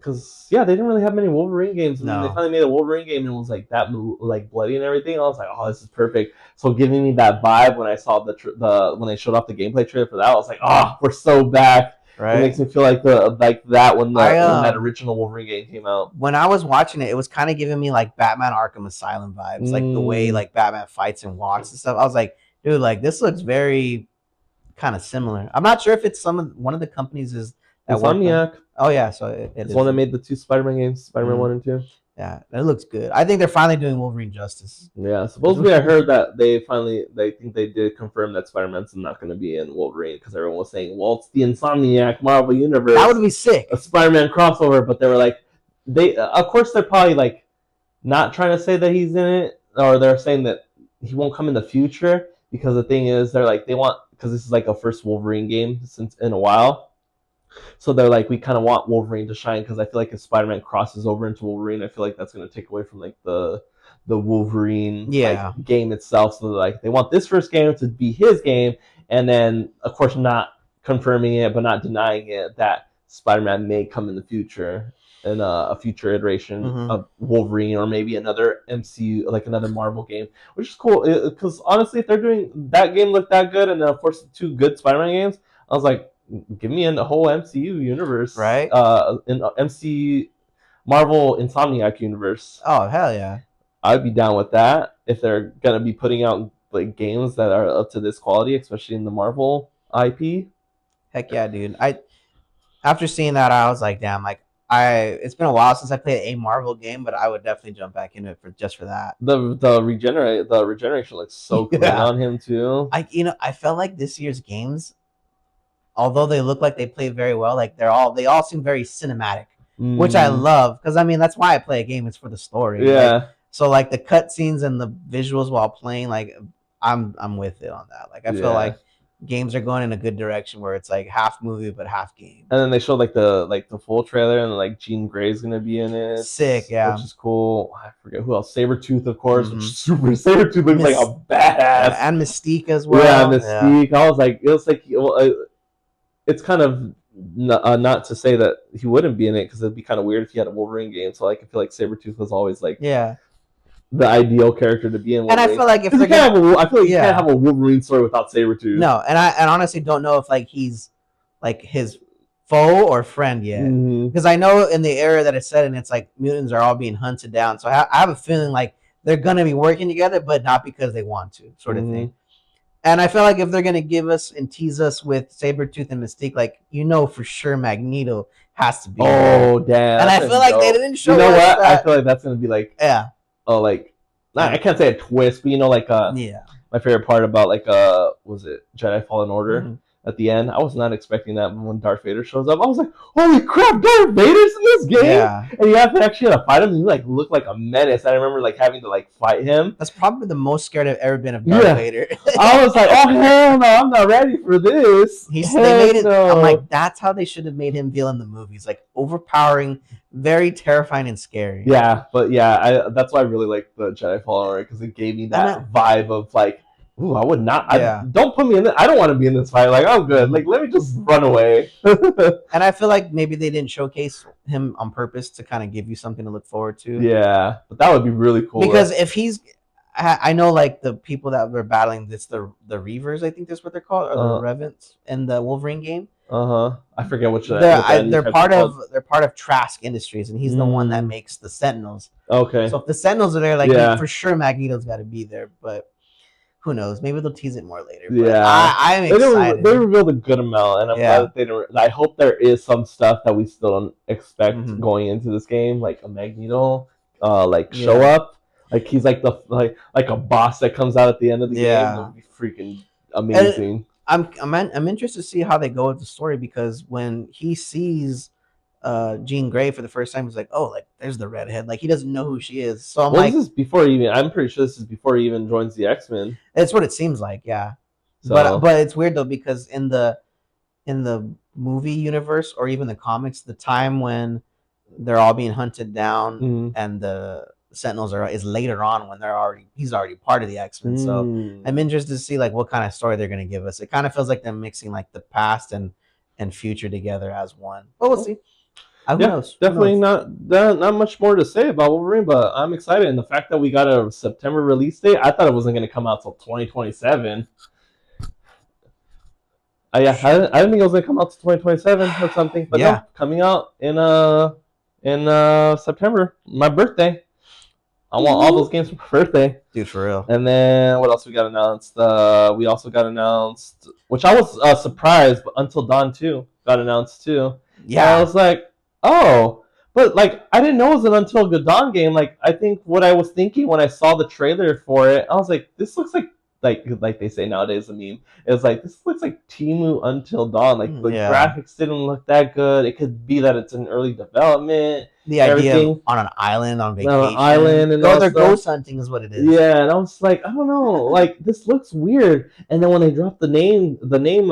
because they didn't really have many Wolverine games, and then they finally made a Wolverine game, and it was like that, like bloody and everything. I was like, oh, this is perfect. So giving me that vibe when I saw the when they showed off the gameplay trailer for that, I was like, oh, we're so back. Right. It makes me feel like that when that original Wolverine game came out. When I was watching it, it was kind of giving me like Batman Arkham Asylum vibes, like the way like Batman fights and walks and stuff. I was like, dude, like this looks very kind of similar. I'm not sure if it's one of the companies is that Insomniac. Oh yeah, so it's one that made the two Spider-Man games, Spider-Man 1 and 2. Yeah, that looks good. I think they're finally doing Wolverine justice. Yeah, supposedly I heard that they think they did confirm that Spider-Man's not going to be in Wolverine because everyone was saying, well, it's the Insomniac Marvel Universe. That would be sick. A Spider-Man crossover, but they were like, of course they're probably like not trying to say that he's in it, or they're saying that he won't come in the future because the thing is they want, because this is like a first Wolverine game since in a while. So they're like, we kind of want Wolverine to shine because I feel like if Spider-Man crosses over into Wolverine, I feel like that's going to take away from like the Wolverine game itself. So they want this first game to be his game, and then of course not confirming it but not denying it that Spider-Man may come in the future in a future iteration of Wolverine, or maybe another MCU, like another Marvel game, which is cool because honestly, if they're doing that game look that good, and then of course 2 good Spider-Man games, I was like, give me in the whole MCU universe, right? In MCU Marvel Insomniac universe. Oh hell yeah! I'd be down with that if they're gonna be putting out like games that are up to this quality, especially in the Marvel IP. Heck yeah, dude! After seeing that, I was like, damn, like it's been a while since I played a Marvel game, but I would definitely jump back into it for that. The regeneration looks so clean on him too. I felt like this year's games, although they look like they play very well, like they all seem very cinematic, which I love because that's why I play a game. It's for the story. Yeah. So like the cutscenes and the visuals while playing, like I'm with it on that. Like I feel like games are going in a good direction where it's like half movie but half game. And then they showed the full trailer, and like Jean Grey's gonna be in it, Sick, yeah. which is cool. I forget who else. Sabretooth, of course, which Mhm. is super. Sabretooth looks like a badass. And Mystique as Yeah, well. Yeah. Mystique. I was like, it was like, well, it's kind of not to say that he wouldn't be in it because it'd be kind of weird if he had a Wolverine game. So like, I feel like Sabretooth was always like Yeah. the ideal character to be in And I Wolverine. feel like if Because they're you can't gonna, have a, I feel like you yeah, can't have a Wolverine story without Sabretooth. no, and I honestly don't know if like he's like his foe or friend yet, Mhm. because I know in the era that it's set in, it's like mutants are all being hunted down. So I have a feeling like they're gonna be working together, but not because they want to, sort of thing. And I feel like if they're gonna give us and tease us with Sabretooth and Mystique, like for sure Magneto has to be there. Oh damn! And I that's feel gonna like be they dope. didn't show You know us what? I that. feel like that's gonna be like Yeah, like And- I can't say a twist, but like yeah. my favorite part about like was it Jedi Fallen Order Mhm. at the end? I was not expecting that when Darth Vader shows up. I was like, holy crap, Darth Vader's in this game! Yeah. And you have to actually fight him, and you like look like a menace. I remember like having to like fight him. That's probably the most scared I've ever been of Darth Vader. I was like, oh hell no, I'm not ready for this. They made it. No. I'm like, that's how they should have made him feel in the movies, like overpowering, very terrifying and scary. Yeah, but yeah, that's why I really like the Jedi Fallen Order because it gave me that vibe of like, ooh, I would not. Yeah. Don't put me in it. I don't want to be in this fight. Like, I'm good. Like, let me just run away. And I feel like maybe they didn't showcase him on purpose to kind of give you something to look forward to. Yeah, but that would be really cool. Because if he's, I know like the people that were battling this, the Reavers, I think that's what they're called, or the Revants in the Wolverine game. I forget which. They're part of Trask Industries, and he's the one that makes the Sentinels. Okay. So if the Sentinels are there, like for sure, Magneto's got to be there, but. Who knows? Maybe they'll tease it more later. Yeah, I'm excited. They revealed a good amount, and I'm glad that they didn't. I hope there is some stuff that we still don't expect going into this game, like a Magneto, show up, like he's like the like a boss that comes out at the end of the game. That would be freaking amazing. And I'm interested to see how they go with the story because when he sees Jean Grey for the first time, he's like, oh, like there's the redhead. Like he doesn't know who she is. So this is before he even. I'm pretty sure this is before he even joins the X-Men. That's what it seems like, yeah. So. But it's weird though because in the movie universe or even the comics, the time when they're all being hunted down and the Sentinels is later on when he's already part of the X-Men. So I'm interested to see like what kind of story they're gonna give us. It kind of feels like they're mixing like the past and future together as one. But we'll see. Who knows? Definitely not much more to say about Wolverine, but I'm excited. And the fact that we got a September release date, I thought it wasn't going to come out till 2027. I didn't think it was going to come out till 2027 or something. But no, coming out in September, my birthday. I want all those games for my birthday. Dude, for real. And then what else we got announced? We also got announced, which I was surprised, but Until Dawn 2 got announced too. Yeah. And I was like, oh, but like I didn't know it was an Until Dawn game. Like I think what I was thinking when I saw the trailer for it, I was like, this looks like they say nowadays a meme. It was like this looks like Timu Until Dawn. Like the graphics didn't look that good. It could be that it's in early development. The idea of on an island on vacation, on an island and they're ghost hunting is what it is. Yeah, and I was like, I don't know, like this looks weird. And then when they dropped the name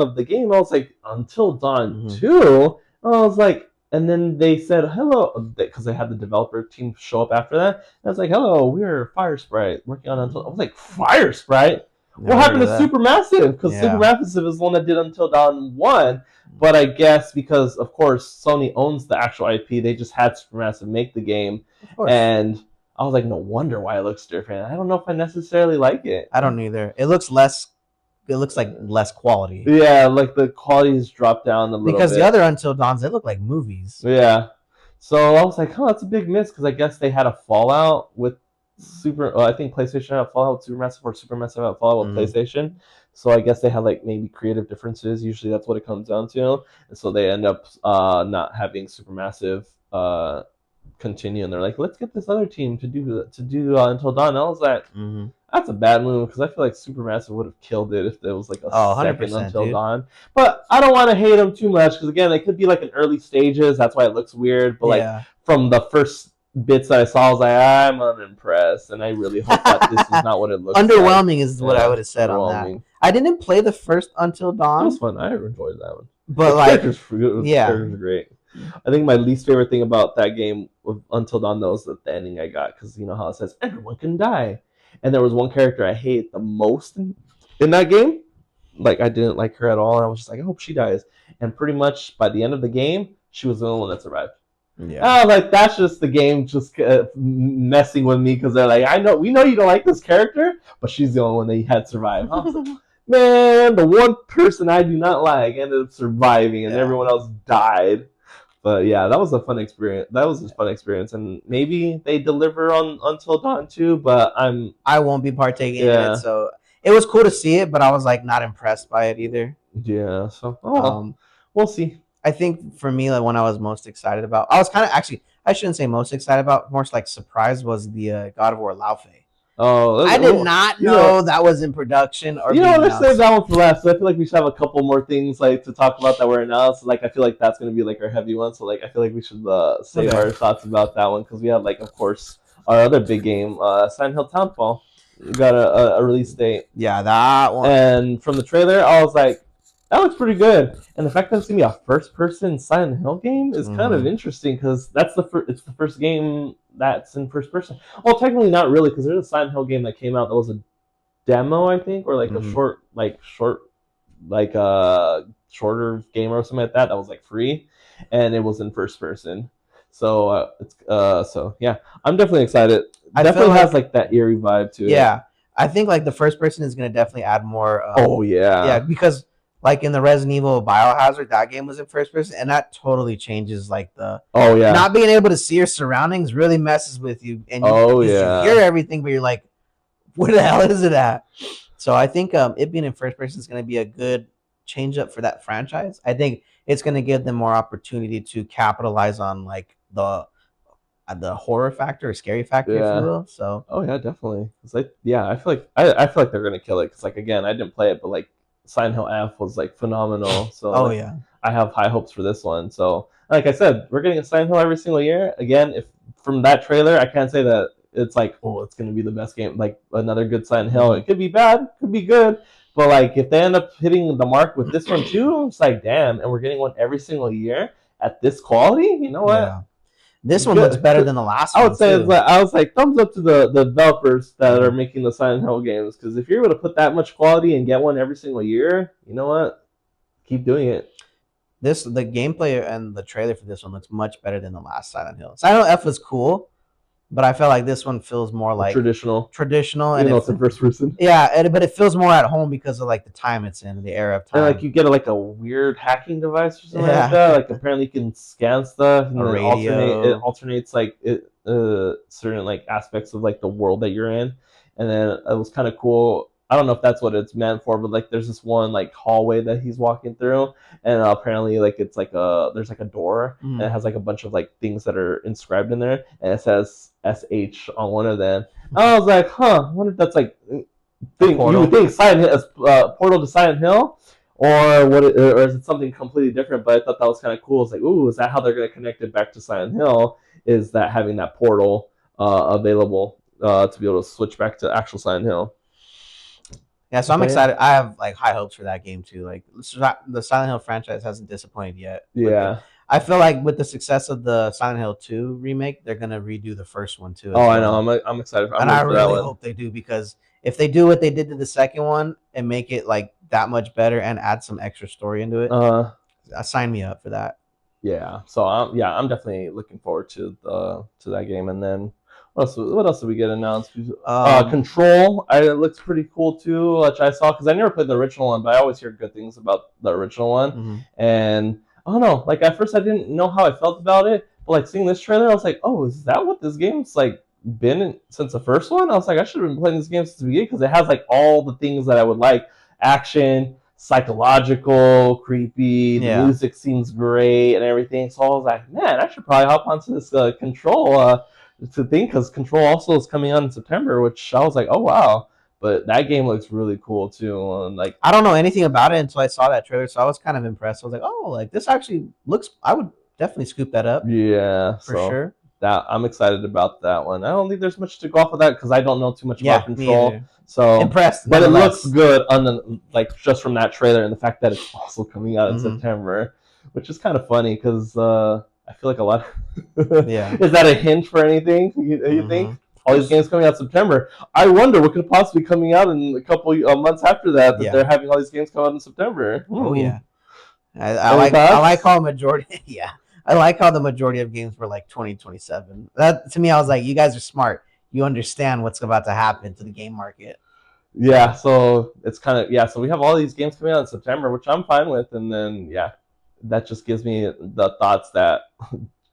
of the game, I was like, Until Dawn 2. I was like. And then they said hello because they had the developer team show up after that. And I was like, "Hello, we're Fire Sprite working on Until." I was like, "Fire Sprite? What happened to Supermassive? Because Supermassive is the one that did Until Dawn 1. But I guess because of course Sony owns the actual IP, they just had Supermassive make the game, and I was like, no wonder why it looks different. I don't know if I necessarily like it. I don't either. It looks like less quality. Yeah, like the quality has dropped down a little bit. Because the other Until Dawns, they look like movies. Yeah. So I was like, oh, that's a big miss because I guess they had a Fallout with I think PlayStation had a Fallout with Supermassive or Supermassive had a Fallout with PlayStation. So I guess they had like maybe creative differences. Usually that's what it comes down to. And so they end up not having Supermassive continue, and they're like, let's get this other team to do Until Dawn. And I was like, that's a bad move because I feel like Supermassive would have killed it if there was like a second Until Dawn. But I don't want to hate them too much because again, it could be like in early stages. That's why it looks weird. But like from the first bits that I saw, I was like, I'm unimpressed, and I really hope that this is not what it looks underwhelming like. is what I would have said on that. I didn't play the first Until That was Dawn, fun. I enjoyed that one. but The like, characters, the yeah, characters are great. I think my least favorite thing about that game with Until Dawn though is the ending I got because you know how it says everyone can die, and there was one character I hate the most in that game. Like I didn't like her at all, and I was just like, I hope she dies. And pretty much by the end of the game, she was the only one that survived. And yeah. I was like, that's just the game just messing with me because they're like, we know you don't like this character, but she's the only one that you had survived. I was like, man, the one person I do not like ended up surviving, and Yeah. everyone else died. But yeah, that was a fun experience. That was a fun experience, and maybe they deliver on Until Dawn too. But I won't be partaking in it, yeah, so it was cool to see it, but I was like not impressed by it either. yeah. So oh well, Um, we'll see. I think for me, like one I was most excited about, I was kind of actually, I shouldn't say most excited about, more like surprised was the God of War Laufey. I did Oh, not you know, know that was in production or you know, being let's save announced. that one for last. So I feel like we should have a couple more things like to talk about that were announced. Like I feel like that's gonna be like our heavy one. So like I feel like we should save Okay. our thoughts about that one because we have like of course our other big game, Silent Hill Townfall. We got a release date, Yeah, that one. and from the trailer, I was like, that looks pretty good. And the fact that it's gonna be a first-person Silent Hill game is kind of Mm-hmm. interesting because it's the first game that's in first person. Well, technically not really because there's a Silent Hill game that came out that was a demo, I think, or like a Mm-hmm. like shorter game or something like that that was like free, and it was in first person. So so yeah, I'm definitely excited. I feel Definitely has like, like that eerie vibe to it. yeah, I think like the first person is gonna definitely add more. Oh Yeah, yeah. because like in the Resident Evil Biohazard, that game was in first person, and that totally changes like the Oh yeah. not being able to see your surroundings really messes with you, and you Oh because you hear yeah. everything, but you're like, where the hell is it at? So I think it being in first person is going to be a good change up for that franchise. I think it's going to give them more opportunity to capitalize on like the horror factor or scary factor, if you Yeah. will. So Oh yeah, definitely. Cause yeah, I feel like they're gonna kill it. Cause like again, I didn't play it, but like Silent Hill F was like phenomenal. So oh like yeah, I have high hopes for this one. So like I said, we're getting a Silent Hill every single year. Again, if from that trailer, I can't say that it's like oh it's gonna be the best game. Like another good Silent Hill. mm-hmm. It could be bad, could be good. But like if they end up hitting the mark with this one too, it's like damn, and we're getting one every single year at this quality. You know what? Yeah. This one looks Good. better than the last I would one say it's too. like, I was like thumbs up to the developers that are Mm-hmm. making the Silent Hill games because if you're able to put that much quality and get one every single year, you know what? Keep doing it. This the gameplay and the trailer for this one looks much better than the last Silent Hill. Silent Hill F was cool, but I felt like this one feels more like Traditional, traditional, and even though if it's in first person. yeah, but it feels more at home because of like the time it's in, the era of And like time. you get like a weird hacking device or something like Yeah, that. Like apparently you can scan stuff and a then alternate. It radio. alternates like certain like aspects of like the world that you're in. And then it was kind of cool. I don't know if that's what it's meant for, but like there's this one like hallway that he's walking through, and apparently like it's like there's like a door and it Mm. has like a bunch of like things that are inscribed in there, and it says SH on one of them. And I was like, huh, I wonder if that's like A think you would portal. think Silent Hill, Portal to Silent Hill, or or is it something completely different? But I thought that was kind of cool. It's like, ooh, is that how they're going to connect it back to Silent Hill? Is that having that portal available to be able to switch back to actual Silent Hill? Yeah, so I'm But yeah, excited. I have like high hopes for that game too. Like the Silent Hill franchise hasn't disappointed yet. yeah. I feel like with the success of the Silent Hill 2 remake, they're gonna redo the first one too Oh, as I know. well. I'm excited. I'm And I ready for that really one. hope they do because if they do what they did to the second one and make it like that much better and add some extra story into it, Uh, sign me up for that. yeah. So I'm definitely looking forward to that game. And then what else did we get announced? Um, Control. It looks pretty cool too, which I saw because I never played the original one, but I always hear good things about the original one. mhm. And I don't know. Like at first, I didn't know how I felt about it, but like seeing this trailer, I was like, oh, is that what this game's like been since the first one? I was like, I should have been playing this game since the beginning because it has like all the things that I would like: action, psychological, creepy. The Yeah. music seems great and everything. So I was like, man, I should probably hop onto this Control to think because Control also is coming out in September, which I was like, oh wow. But that game looks really cool too. And like, I don't know anything about it until I saw that trailer, so I was kind of impressed. I was like, oh, like this actually looks. I would definitely scoop that up yeah, for so sure. that I'm excited about that one. I don't think there's much to go off of that because I don't know too much Yeah, about me Control. either. So Impressed, but it looks nonetheless. good on the like just from that trailer and the fact that it's also coming out in Mhm. September, which is kind of funny because I feel like a lot. Yeah. Is that a hint for anything? You think? Mhm. Of All these course. games coming out in September. I wonder what could possibly be coming out in a couple months after that. That they're Yeah. having all these games come out in September. Oh yeah. Any I like thoughts? how majority yeah. I like how the majority of games were like 2027. That to me I was like, you guys are smart. You understand what's about to happen to the game market. Yeah, so it's kind of yeah. So we have all these games coming out in September, which I'm fine with, and then yeah, that just gives me the thoughts that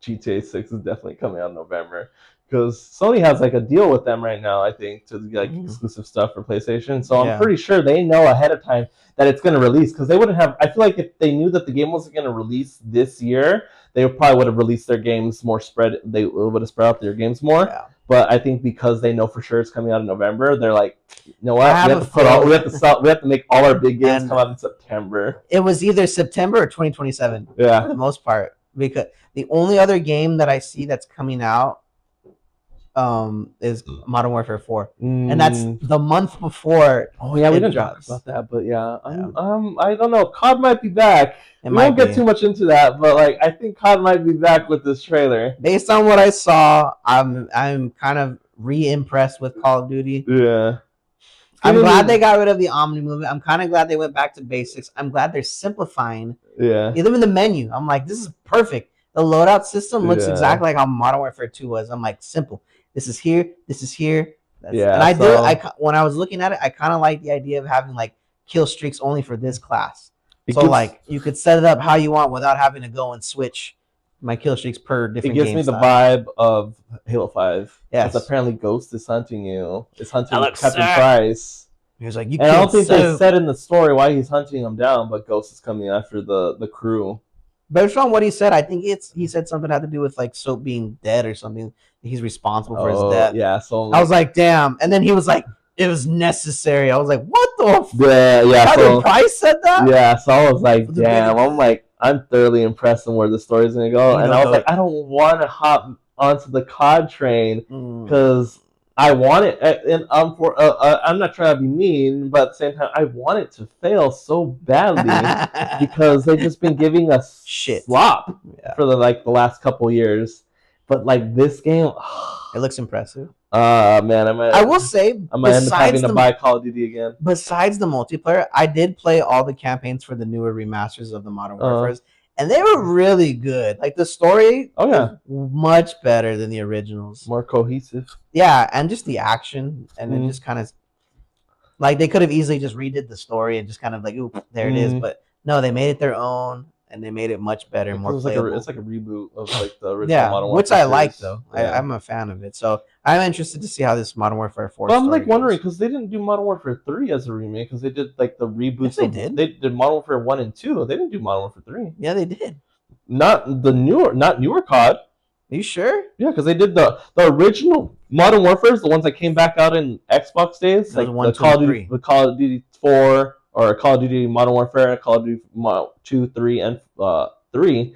GTA 6 is definitely coming out in November because Sony has like a deal with them right now. I think to like Mhm. exclusive stuff for PlayStation, so I'm Yeah. pretty sure they know ahead of time that it's going to release because they wouldn't have. I feel like if they knew that the game wasn't going to release this year, they probably would have released their games more spread. They would have spread out their games more. Yeah. But I think because they know for sure it's coming out in November, they're like, you know I what? We have have a to put all we have to feeling sell, we have to make all our big games and come out in September. it was either September or 2027 for Yeah. the most part because the only other game that I see that's coming out is Modern Warfare 4. And that's the month before Oh yeah, we it didn't talk drops. about that, but yeah, Yeah. I don't know. COD might be back. It We might won't get be. too much into that, but like I think COD might be back with this trailer. Based on what I saw, I'm kind of re-impressed with Call of Duty. Yeah. I'm glad they got rid of the Omni movement. I'm kind of glad they went back to basics. I'm glad they're simplifying. Yeah. Even in the menu, I'm like, this is perfect. The loadout system looks Yeah. exactly like how Modern Warfare 2 was. I'm like, simple. This is here. This is here. Yeah, and I so- did. When I was looking at it, I kind of like the idea of having like kill streaks only for this class. It So gives- like you could set it up how you want without having to go and switch my kill streaks per It different gives game me the style. vibe of Halo 5. Yes. Because apparently Ghost is hunting you. It's hunting That looks Captain sick. Price. He was like, you And I don't killed think they Soap. said in the story why he's hunting him down, but Ghost is coming after the crew. Based on what he said, I think he said something had to do with like Soap being dead or something. He's responsible for his death. Yeah, so I was like, damn. And then he was like, it was necessary. I was like, what the fuck? yeah, Captain Price said that? Yeah, so I was like, From the damn, beginning. I'm like, I'm thoroughly impressed on where the story's gonna go. You And know, I was like, I don't want to hop onto the COD train because I want it, and I'm not trying to be mean, but at the same time, I want it to fail so badly because they've just been giving us Shit. slop Yeah. for the last couple years. But like this game, It looks impressive. man, I will say, I might end up having to buy Call of Duty again. Besides the multiplayer, I did play all the campaigns for the newer remasters of the Modern Warfares, and they were really good. Like the story, is much better than the originals. More cohesive. Yeah, and just the action, and it just kind of like they could have easily just redid the story and just kind of like, oop, there it is. But no, they made it their own, and they made it much better and more playable. It's like a reboot of like the original Modern Warfare which I series. like though. Yeah. I'm a fan of it, so I'm interested to see how this Modern Warfare 4. But I'm like wondering because they didn't do Modern Warfare 3 as a remake because they did like the reboots. Yes, They did Modern Warfare 1 and 2. They didn't do Modern Warfare 3. Yeah, they did. Not newer COD. Are you sure? Yeah, because they did the original Modern Warfares, the ones that came back out in Xbox days, like one, the two, the Call of Duty 4 or Call of Duty Modern Warfare, Call of Duty 2, 3, and 3.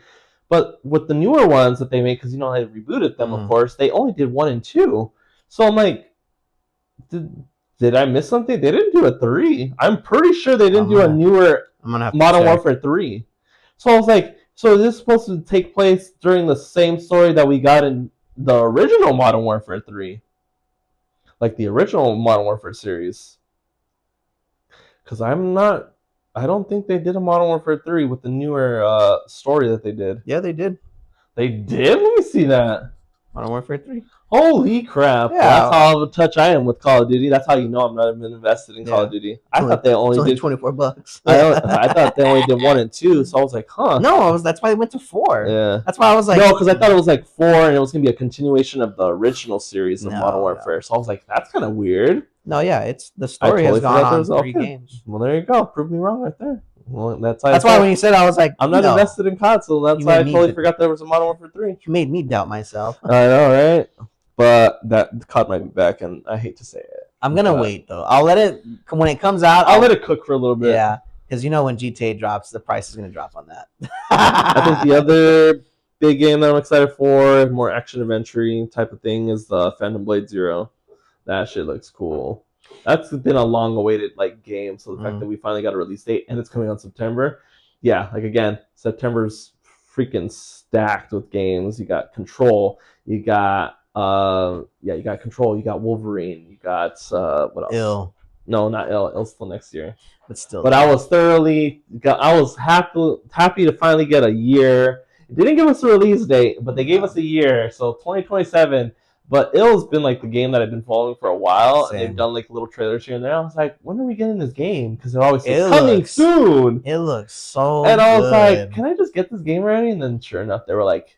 But with the newer ones that they made, because they rebooted them, of course, they only did 1 and 2. So I'm like, did I miss something? They didn't do a 3. I'm pretty sure they didn't do a newer Modern Warfare 3. So I was like, so is this supposed to take place during the same story that we got in the original Modern Warfare 3? Like the original Modern Warfare series? Because I don't think they did a Modern Warfare 3 with the newer story that they did. Yeah, they did. They did? Let me see that. Modern Warfare 3. Holy crap. Yeah. That's how out of touch I am with Call of Duty. That's how you know I'm not even invested in Call of Duty. I thought they only did $24. I thought they only did 1 and 2, so I was like, huh. No, that's why they went to 4. Yeah. That's why I was like, no, because I thought it was like 4 and it was gonna be a continuation of the original series of Modern Warfare. So I was like, that's kind of weird. No, yeah, it's the story has gone on 3 games. Well, there you go. Prove me wrong right there. Well, that's why when you said, I was like, I'm not invested in COD, so that's why I totally forgot there was a Modern Warfare 3. You made me doubt myself. I know, right? But that COD might be back, and I hate to say it. I'm gonna wait though. I'll let it when it comes out. I'll let it cook for a little bit. Yeah, because when GTA drops, the price is gonna drop on that. I think the other big game that I'm excited for, more action adventure type of thing, is the Phantom Blade Zero. That shit looks cool. That's been a long awaited like game, so the fact that we finally got a release date and it's coming on September, yeah, like again, September's freaking stacked with games. You got Control, you got you got Control, you got Wolverine, you got what else? Ill. No, not Ill. Ill's still next year. But still. But I was happy to finally get a year. It didn't give us a release date, but they gave us a year, so 2027. But Ill's been like the game that I've been following for a while, and they've done like little trailers here and there. I was like, when are we getting this game? Because they're always coming soon. It looks so. And I was like, can I just get this game already? And then sure enough, they were like,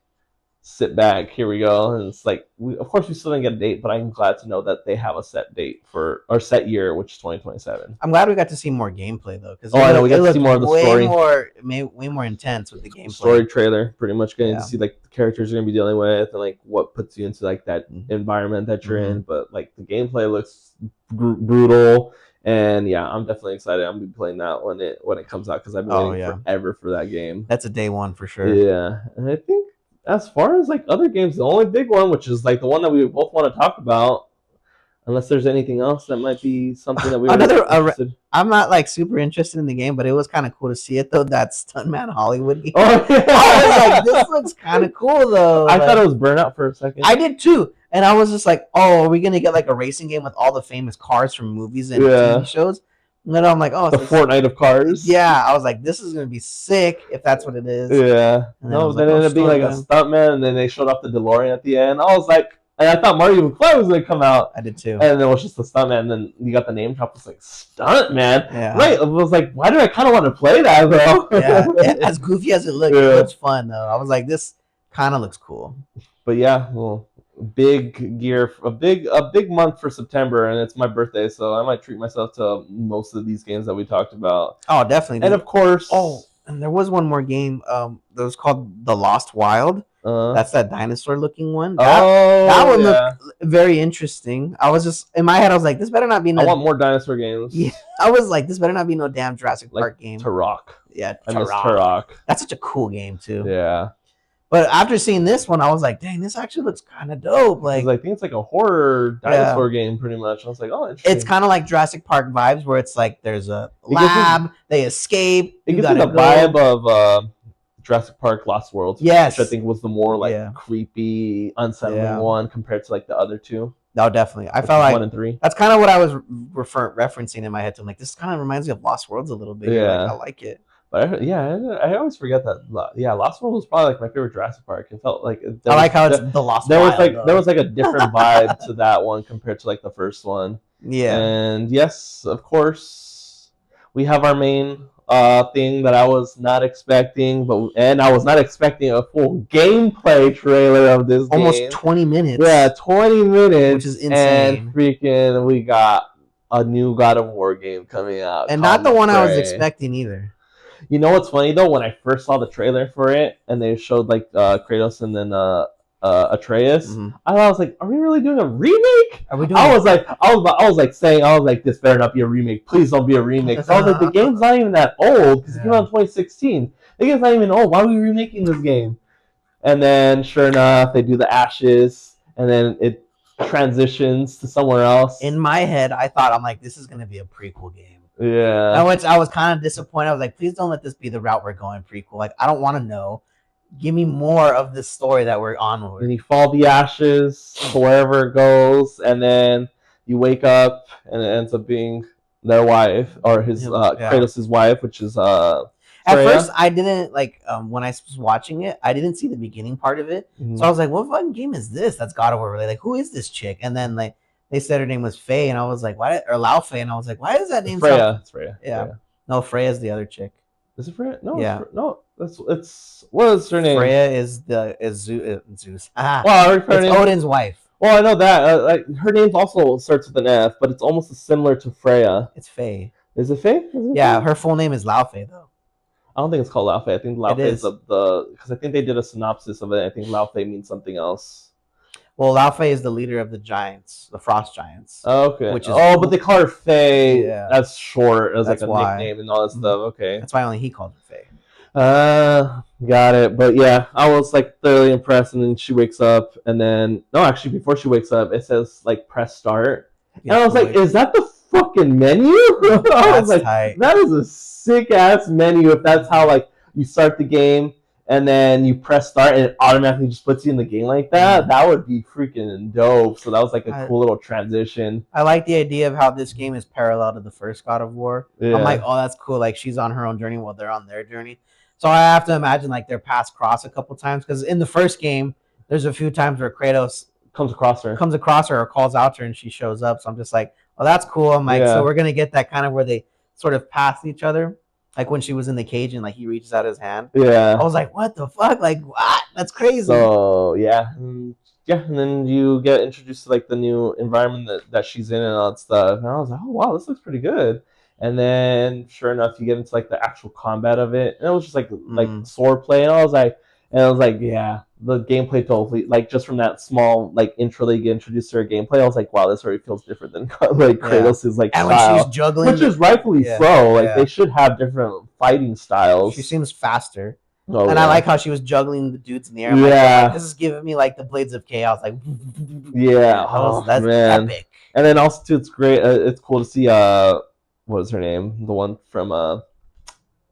sit back, here we go. And it's like, of course we still didn't get a date, but I'm glad to know that they have a set date for our set year, which is 2027. I'm glad we got to see more gameplay though, because I know we got to see more of the story, way more intense with the gameplay. Story trailer, pretty much getting to see like the characters you're gonna be dealing with and like what puts you into like that environment that you're in. But like the gameplay looks brutal. And yeah, I'm definitely excited. I'm gonna be playing that when it comes out because I've been waiting forever for that game. That's a day one for sure. Yeah, and I think as far as like other games, the only big one, which is like the one that we both want to talk about, unless there's anything else that might be something that we I'm not like super interested in the game, but it was kind of cool to see it though. That Stuntman Hollywood game. Oh, yeah. I was like, this looks kind of cool though. I thought it was Burnout for a second. I did too, and I was just like, oh, are we gonna get like a racing game with all the famous cars from movies and TV shows? And then I'm like, oh, it's the Fortnite of cars. Yeah, I was like, this is gonna be sick if that's what it is. Yeah. No, then it ended up being like a stuntman, and then they showed off the DeLorean at the end. I was like, and I thought Marty McFly was gonna come out. I did too. And then it was just the stuntman, and then you got the name drop. It's like stuntman. Yeah. Right. I was like, why do I kind of want to play that though? Yeah. As goofy as it looked, it looks fun though. I was like, this kind of looks cool. But yeah, well, big month for September, and it's my birthday, so I might treat myself to most of these games that we talked about. Oh, definitely. And of course, and there was one more game that was called The Lost Wild. That's that dinosaur looking one. That one looked very interesting. I was just in my head, I was like, this better not be I want more dinosaur games. Yeah, I was like, this better not be no damn Jurassic Park game. Turok. Yeah, I miss Turok. That's such a cool game too. Yeah. But after seeing this one, I was like, dang, this actually looks kind of dope. Like, I think it's like a horror dinosaur game, pretty much. I was like, oh, interesting. It's kind of like Jurassic Park vibes, where it's like there's a lab, they escape. It gives me the vibe of Jurassic Park Lost World. Yes. Which I think was the more like creepy, unsettling one compared to like the other two. No, definitely. I felt like 1 and 3. That's kind of what I was referencing in my head. I'm like, this kind of reminds me of Lost Worlds a little bit. Yeah. Like, I like it. But I always forget that. Yeah, Lost World was probably like my favorite Jurassic Park. It felt like I like how it's the Lost. There was like a different vibe to that one compared to like the first one. Yeah. And yes, of course, we have our main thing that I was not expecting, and I was not expecting a full gameplay trailer of this game. Almost 20 minutes. Yeah, 20 minutes, which is insane. And freaking, we got a new God of War game coming out, and not the one I was expecting either. You know what's funny though? When I first saw the trailer for it, and they showed like Kratos and then Atreus, I was like, "Are we really doing a remake?" Are we doing? I was like, "This better not be a remake. Please don't be a remake." So I was like, "The game's not even that old because it came out in 2016. The game's not even old. Why are we remaking this game?" And then, sure enough, they do the Ashes, and then it transitions to somewhere else. In my head, I'm like, "This is gonna be a prequel game." Yeah. I was kind of disappointed. I was like, please don't let this be the route we're going, prequel. Like, I don't want to know. Give me more of the story that we're on with. And you fall the ashes to wherever it goes, and then you wake up, and it ends up being their wife, or his Kratos' wife, which is Freya. At first, I didn't, like, when I was watching it, I didn't see the beginning part of it. So I was like, what fucking game is this that's God of War related? Like, who is this chick? And then, like, they said her name was Faye, and I was like, why? Or Lao Faye, and I was like, why is that name Freya? It's Freya. Yeah. Freya. No, Freya's the other chick. Is it Freya? No. Yeah. It's what is her name? Freya is Zeus. Well, it's Odin's wife. Well, I know that. Her name also starts with an F, but it's almost similar to Freya. It's Faye. Is it Faye? Yeah, her full name is Lao Faye, though. I don't think it's called Lao Faye. I think Lao Faye is because I think they did a synopsis of it. I think Lao Faye means something else. Well, Lao Faye is the leader of the Giants, the Frost Giants. Oh, okay. But they call her Faye. Yeah. That's short as like a nickname and all that stuff. Okay. That's why only he called her Faye. Got it. But yeah, I was like thoroughly impressed, and then she wakes up, and then no, actually, before she wakes up, it says like press start, You and I have was to like, wait. is that the fucking menu? I was That's like, tight. that is a sick ass menu. If that's how like you start the game, and then you press start, and it automatically just puts you in the game like that, that would be freaking dope. So that was like a I, cool little transition. I like the idea of how this game is parallel to the first God of War. I'm like, Yeah. oh, that's cool. Like she's on her own journey while they're on their journey. So I have to imagine like their paths cross a couple times because in the first game, there's a few times where Kratos Comes across her. comes across her or calls out to her and she shows up. So I'm just like, oh, that's cool. I'm like, so Yeah. we're gonna get that kind of where they sort of pass each other, like when she was in the cage and like he reaches out his hand. I Yeah. was like, what the fuck? Like, what? That's crazy. So yeah, yeah, and then you get introduced to like the new environment that she's in and all that stuff. And I was like, oh wow, this looks pretty good. And then sure enough, you get into like the actual combat of it, and it was just like Mm, sword play, and I was like, yeah, the gameplay totally like just from that small like intro they get introduced to her gameplay. I was like, wow, this already feels different than like yeah. Kratos' like And when she's style, juggling, which is rightfully yeah, so. Like they yeah, should have different fighting she styles. seems faster. Oh And I yeah, like how she was juggling the dudes in the air. I'm like, yeah. this is giving me like the Blades of Chaos. Like, Yeah. that was Oh that's man. epic. And then also too, it's great. It's cool to see. What is her name? The one from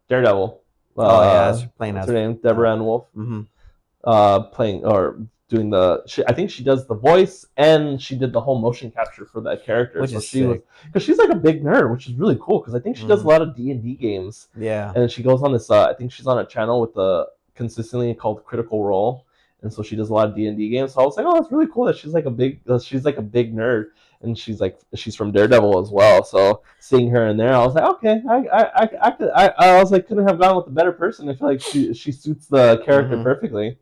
Daredevil. Oh yeah, that's playing What's her as name? Deborah Ann Wolf. mm-hmm. Playing or doing I think she does the voice and she did the whole motion capture for that character. Which So is she was sick. because she's like a big nerd, which is really cool. Because I think she does a Mm, lot of D&D games, yeah. and she goes on this. I think she's on a channel with the consistently called Critical Role, and so she does a lot of D&D games. So I was like, oh, that's really cool that she's like a big nerd, and she's from Daredevil as well. So seeing her in there, I was like, okay, I was like, couldn't have gone with a better person. I feel like she suits the character Mm-hmm. perfectly.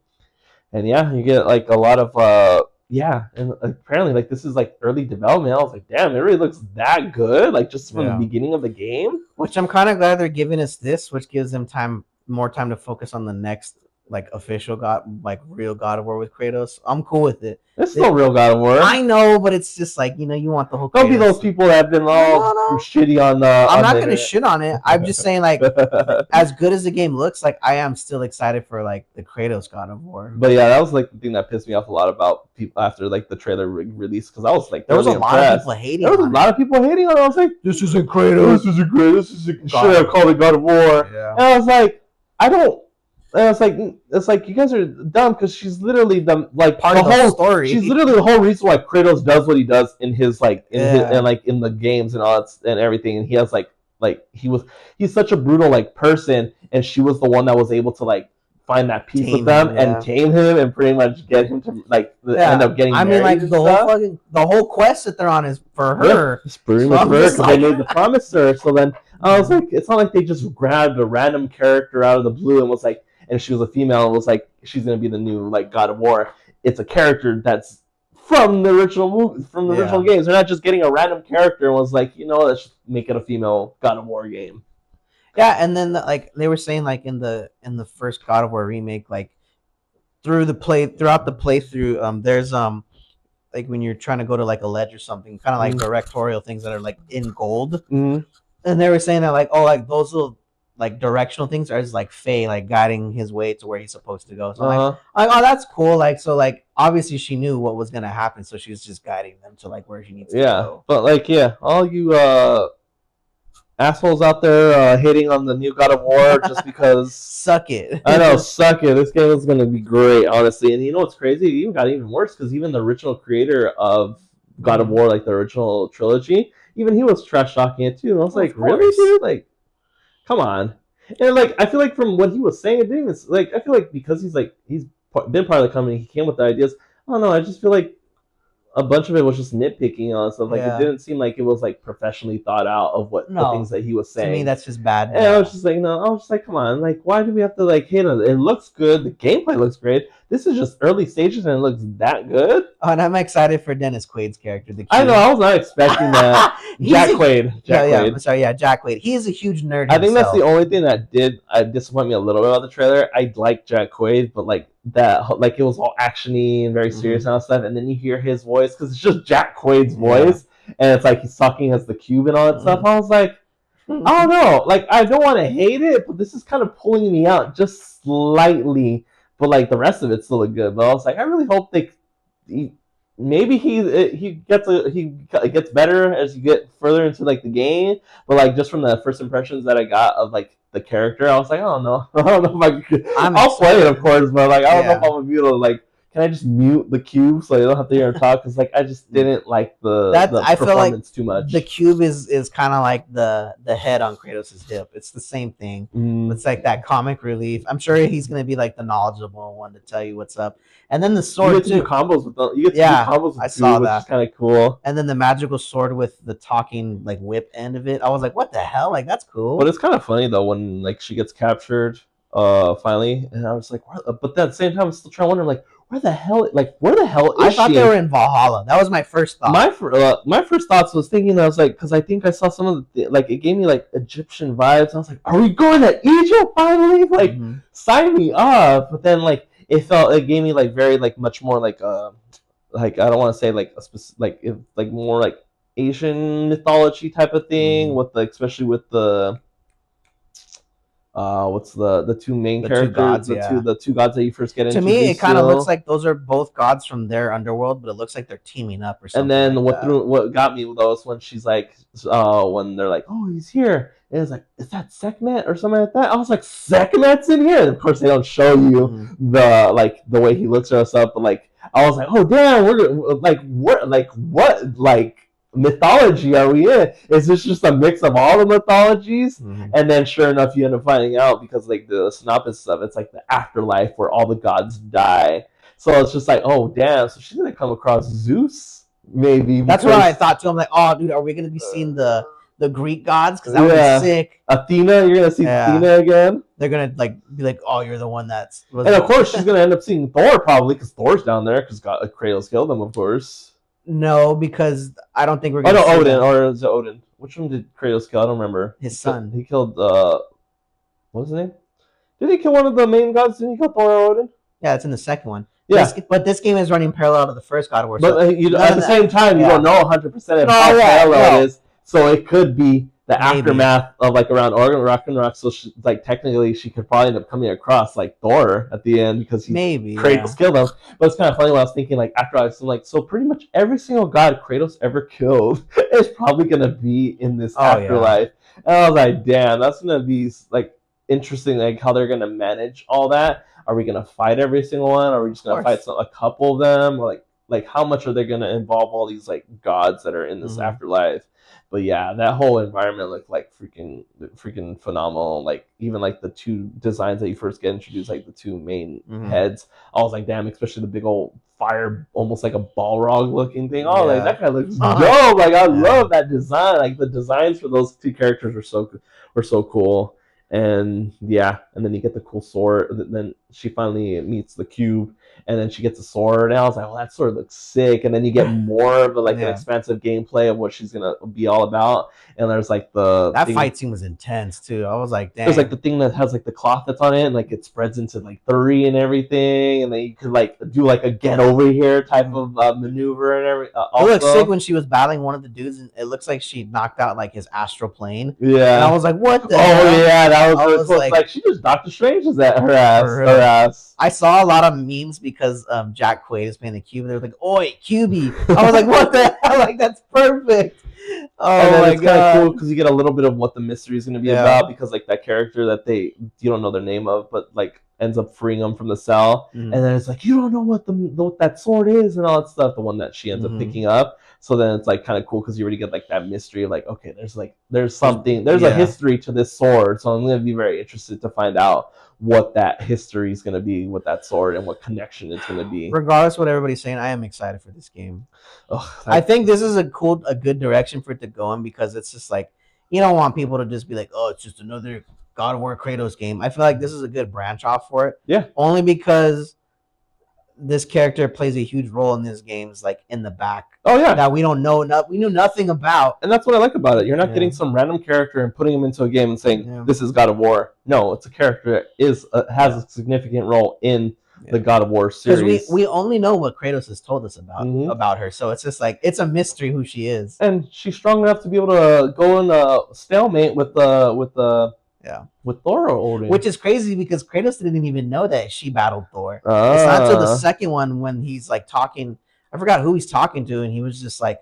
And yeah, you get like a lot of yeah, and apparently like this is like early development. I was like, damn, it really looks that good, like just from the Yeah. beginning of the game. Which I'm kind of glad they're giving us this, which gives them more time to focus on the next like official God, like real God of War with Kratos. I'm cool with it. It's still real God of War. I know, but it's just like you want the whole Don't be those Kratos. people that have been No, all no, shitty on the I'm not the gonna shit on it. I'm just saying, like, internet. as good as the game looks, like, I am still excited for like the Kratos God of War. But yeah, that was like the thing that pissed me off a lot about people after like the trailer release because I was like There was a really lot of impressed. people hating There was a on lot it. of people hating on it. I was like, This isn't this Kratos. isn't great. This is should God. have called it God of War. Yeah. And I was like, I don't. And it's like you guys are dumb because she's literally the like Part the of the whole story. She's literally the whole reason why Kratos does what he does in his like in his Yeah. and like in the games and all that and everything. And he has like he's such a brutal like person, and she was the one that was able to like find that peace with Tame them him, and yeah. tame him and pretty much get him to like end up getting I mean, like married and stuff. the whole quest that they're on is for Yeah, her. it's pretty So much I'm for her just because like, they made the promise to her. So then I was like, it's not like they just grabbed a random character out of the blue and was like, and she was a female and was like, she's gonna be the new like God of War. It's a character that's from the original movie, from the original yeah. games. They're not just getting a random character and was like, let's just make it a female God of War game. Yeah, and then like they were saying like in the first God of War remake, like throughout the playthrough, there's like when you're trying to go to like a ledge or something, kind of like directorial things that are like in gold. Mm-hmm. And they were saying that like, oh, like those little like directional things are just like Faye like guiding his way to where he's supposed to go. So I'm like, oh, that's cool. Like, so like obviously she knew what was gonna happen, so she was just guiding them to like where she needs to go. But like all you assholes out there hating on the new God of War just because Suck it. I know, suck it. This game is going to be great, honestly. And you know what's crazy? It even got even worse because even the original creator of God of War, like the original trilogy, even he was trash talking it too. And I was like, really, dude? Like, come on. And like, I feel like from what he was saying and doing, it's like I feel like because he's been part of the company, he came with the ideas. I don't know. I just feel like a bunch of it was just nitpicking on stuff. Like it didn't seem like it was like professionally thought out of what the things that he was saying. To me, that's just bad. And I was just like, no, I was just like, come on, like, why do we have to like hate on it? It looks good, the gameplay looks great. This is just early stages and it looks that good. Oh, and I'm excited for Dennis Quaid's character. I know, I was not expecting that. Jack Quaid. Jack Quaid. He is a huge nerd. I think that's the only thing that did disappoint me a little bit about the trailer. I like Jack Quaid, but like that, like it was all actiony and very serious and all that stuff. And then you hear his voice because it's just Jack Quaid's voice, and it's like he's talking as the cube and all that stuff. I was like, I don't know. Like, I don't want to hate it, but this is kind of pulling me out just slightly. But like the rest of it still look good. But I was like, I really hope he maybe he gets better as you get further into like the game. But like just from the first impressions that I got of like the character, I was like, I don't know. I don't know if I could. I'll play it, of course, but like I don't know if I'm gonna be able to like. Can I just mute the cube so I don't have to hear him talk? Because like I just didn't like the I feel like performance too much. the cube is kind of like the head on Kratos' hip. It's the same thing. It's like that comic relief. I'm sure he's gonna be like the knowledgeable one to tell you what's up. And then the sword you get to too. do combos with the, you get to do combos with I saw cube, which is kind of cool. And then the magical sword with the talking like whip end of it. I was like, what the hell? Like that's cool. But it's kind of funny though when like she gets captured finally, and I was like, but at the same time I'm still trying to wonder like where the hell is I thought she? They were in Valhalla. That was my first thought. My first thoughts was thinking, I was like, because I think I saw some of the like it gave me like Egyptian vibes. I was like, are we going to Egypt finally? Like sign me up. But then like it gave me like very like much more like I don't want to say like a specific like more like Asian mythology type of thing with like especially with the what's the two main characters, the two gods that you first get into. To me, it kind of looks like those are both gods from their underworld, but it looks like they're teaming up or something. And then what got me though was when she's like, when they're like, oh, he's here, and it's like, is that Sekhmet or something like that? I was like, Sekhmet's in here. And of course, they don't show you the way he looks or stuff, but like, I was like, oh damn, we're like what mythology are we in? Is this just a mix of all the mythologies? And then sure enough you end up finding out, because like the synopsis stuff, it's like the afterlife where all the gods die. So it's just like, oh damn, so she's gonna come across Zeus maybe. That's what I thought too. I'm like, oh dude, are we gonna be seeing the Greek gods? Because that would be sick. Athena, you're gonna see Athena again. They're gonna like be like, oh, you're the one that's and of course she's gonna end up seeing Thor probably, because Thor's down there, because Kratos killed him, of course. No, because I don't think we're gonna. Oh no, Odin, or is it Odin? Which one did Kratos kill? I don't remember. His son. He killed. What was his name? Did he kill one of the main gods? Didn't he kill Thor or Odin? Yeah, it's in the second one. Yeah, but this game is running parallel to the first God of War. But at the same time, you don't know 100% how parallel it is, so it could be the aftermath of like around Ragnarok. So like technically, she could probably end up coming across like Thor at the end, because Kratos killed him. But it's kind of funny when I was thinking like after I was like, so pretty much every single god Kratos ever killed is probably gonna be in this afterlife. And I was like, damn, that's gonna be like interesting, like how they're gonna manage all that. Are we gonna fight every single one? Are we just gonna fight a couple of them? Or like how much are they gonna involve all these like gods that are in this afterlife? But yeah, that whole environment looked like freaking phenomenal. Like even like the two designs that you first get introduced, like the two main heads, I was like, damn, especially the big old fire, almost like a Balrog looking thing. Oh, like that guy looks dope. Like I love that design. Like the designs for those two characters were so cool. And yeah, and then you get the cool sword. Then she finally meets the cube, and then she gets a sword. And I was like, well, that sword looks sick. And then you get more of an expansive gameplay of what she's gonna be all about. And there's like that fight scene was intense too. I was like, damn. There's like the thing that has like the cloth that's on it, and like it spreads into like 3 and everything. And then you could like do like a get over here type of maneuver and everything. It looks sick when she was battling one of the dudes, and it looks like she knocked out like his astral plane. Yeah, and I was like, what the hell? Yeah, that was like she just Doctor Strange is at her ass. I saw a lot of memes because Jack Quaid is playing the cube, and they were like, "Oi, Cubey!" I was like, "What the hell?" Like that's perfect. Oh and then it's kind of cool because you get a little bit of what the mystery is going to be about, because like that character that you don't know their name of, but like ends up freeing them from the cell, and then it's like you don't know what that sword is and all that stuff. The one that she ends up picking up. So then it's like kind of cool because you already get like that mystery of like, okay, there's something, there's a history to this sword. So I'm going to be very interested to find out what that history is going to be with that sword and what connection it's going to be. Regardless of what everybody's saying, I am excited for this game. I think this is a good direction for it to go in, because it's just like, you don't want people to just be like, oh, it's just another God of War Kratos game. I feel like this is a good branch off for it. Yeah. Only because this character plays a huge role in these games, like in the back. Oh yeah, that we don't know, we knew nothing about, and that's what I like about it. You're not getting some random character and putting him into a game and saying this is God of War. No, it's a character that has a significant role in the God of War because series. we only know what Kratos has told us Mhm. about her, so it's just like it's a mystery who she is. And she's strong enough to be able to go in a stalemate Yeah. with Thor Odin. Which is crazy because Kratos didn't even know that she battled Thor. It's not until the Ah. second one when he's like talking. I forgot who he's talking to, and he was just like,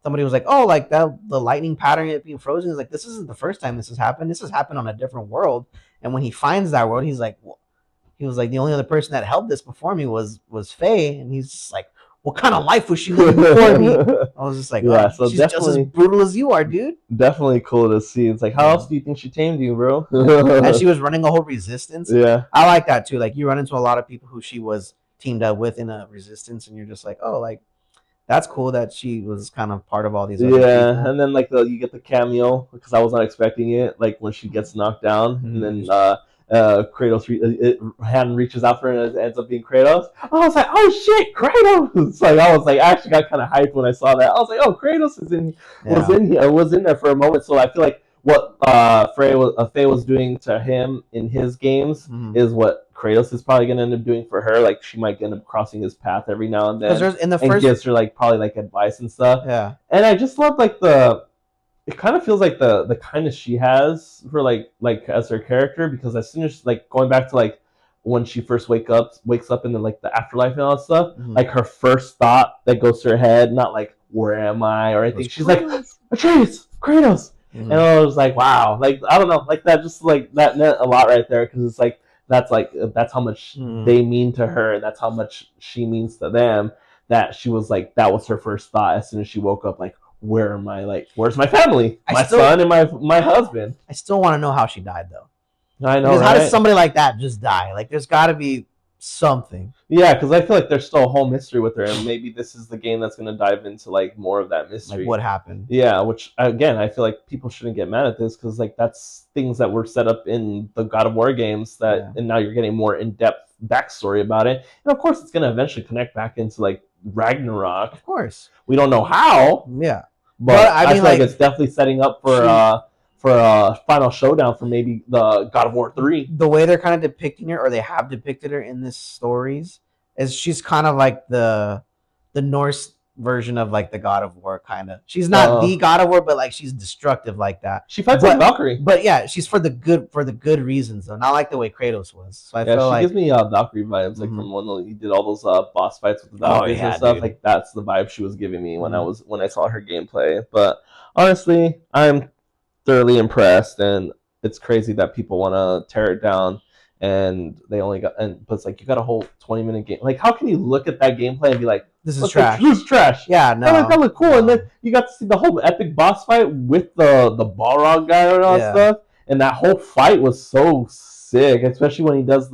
somebody was like, "Oh, like that the lightning pattern it being frozen." He's like, "This isn't the first time this has happened. This has happened on a different world." And when he finds that world, he's like, well, he was like, the only other person that held this before me was Faye, and he's just like, what kind of life was she living before me? I was just like, Yeah, oh, so she's just as brutal as you are, dude. Definitely cool to see. It's like, how else do you think she tamed you, bro? And she was running a whole resistance. Yeah. I like that too. Like you run into a lot of people who she was teamed up with in a resistance, and you're just like, oh, like that's cool that she was kind of part of all these other people. And then like you get the cameo because I was not expecting it. Like when she gets knocked down, and then Kratos hand reaches out for her and it ends up being Kratos. I was like, oh shit, Kratos! Like I was like, I actually got kind of hyped when I saw that. I was like, oh, Kratos was in there for a moment. So I feel like what Faye was doing to him in his games is what Kratos is probably gonna end up doing for her. Like she might end up crossing his path every now and then, and gives her like probably like advice and stuff. Yeah, and I just love like it kind of feels like the kindness she has for like as her character, because as soon as like going back to like when she first wakes up in like the afterlife and all that stuff, like her first thought that goes to her head, not like where am I or anything. She's like, Atreus, Kratos. And I was like, wow, like I don't know, like that just like that meant a lot right there, because it's like that's how much they mean to her, and that's how much she means to them. That she was like, that was her first thought as soon as she woke up, like, where am I? Like, where's my family? My son and my husband. I still want to know how she died, though. I know, because right? How does somebody like that just die? Like, there's got to be something. Yeah, because I feel like there's still a whole mystery with her, and maybe this is the game that's going to dive into like more of that mystery. Like what happened? Yeah, which again, I feel like people shouldn't get mad at this, because like that's things that were set up in the God of War games and now you're getting more in-depth backstory about it, and of course it's going to eventually connect back into like Ragnarok. Of course, we don't know how. Yeah, but I feel like it's definitely setting up for a final showdown for maybe the God of War 3. The way they're kind of depicting her, or they have depicted her in this stories, is she's kind of like the Norse version of like the God of War, kind of. She's not the God of War, but like she's destructive like that. She fights like Valkyrie. But yeah, she's for the good reasons, though. Not like the way Kratos was. So I feel she gives me Valkyrie vibes, like from when he did all those boss fights with the Valkyries and stuff. Dude. Like that's the vibe she was giving me when I saw her gameplay. But honestly, I'm thoroughly impressed, and it's crazy that people want to tear it down, and they only got but it's like you got a whole 20-minute game. Like how can you look at that gameplay and be like, this is trash? This is trash. Yeah, no, that looked cool. And then you got to see the whole epic boss fight with the Balrog guy and all that stuff, and that whole fight was so sick, especially when he does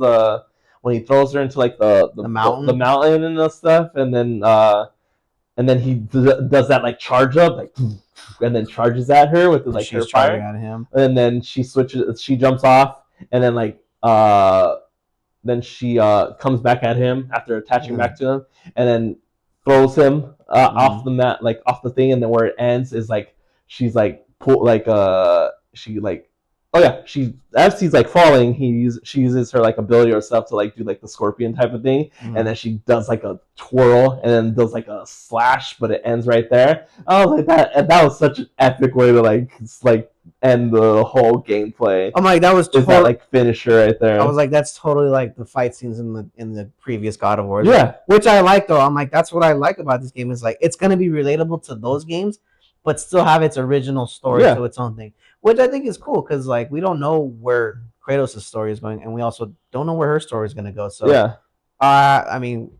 when he throws her into like the mountain and stuff, and then he does that like charge up, like, and then charges at her with like her fire at him, and then she jumps off, and then like then she comes back at him after attaching back to him, and then throws him off the mat, like off the thing, and then where it ends is like she's like she like. Oh yeah, as he's like falling, she uses her like ability or stuff to like do like the scorpion type of thing, and then she does like a twirl and then does like a slash, but it ends right there. I was like that, and that was such an epic way to like end the whole gameplay. I'm like, that was that like finisher right there. I was like, that's totally like the fight scenes in the previous God of War. Yeah, which I like though. I'm like, that's what I like about this game, is like it's gonna be relatable to those games, but still have its original story to its own thing. Which I think is cool, because like we don't know where Kratos' story is going, and we also don't know where her story is going to go. So yeah, I mean,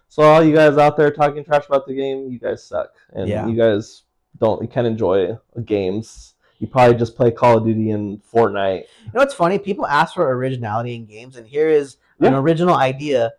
so all you guys out there talking trash about the game, you guys suck, and you guys you can't enjoy games. You probably just play Call of Duty and Fortnite. You know what's funny? People ask for originality in games, and here is an original idea,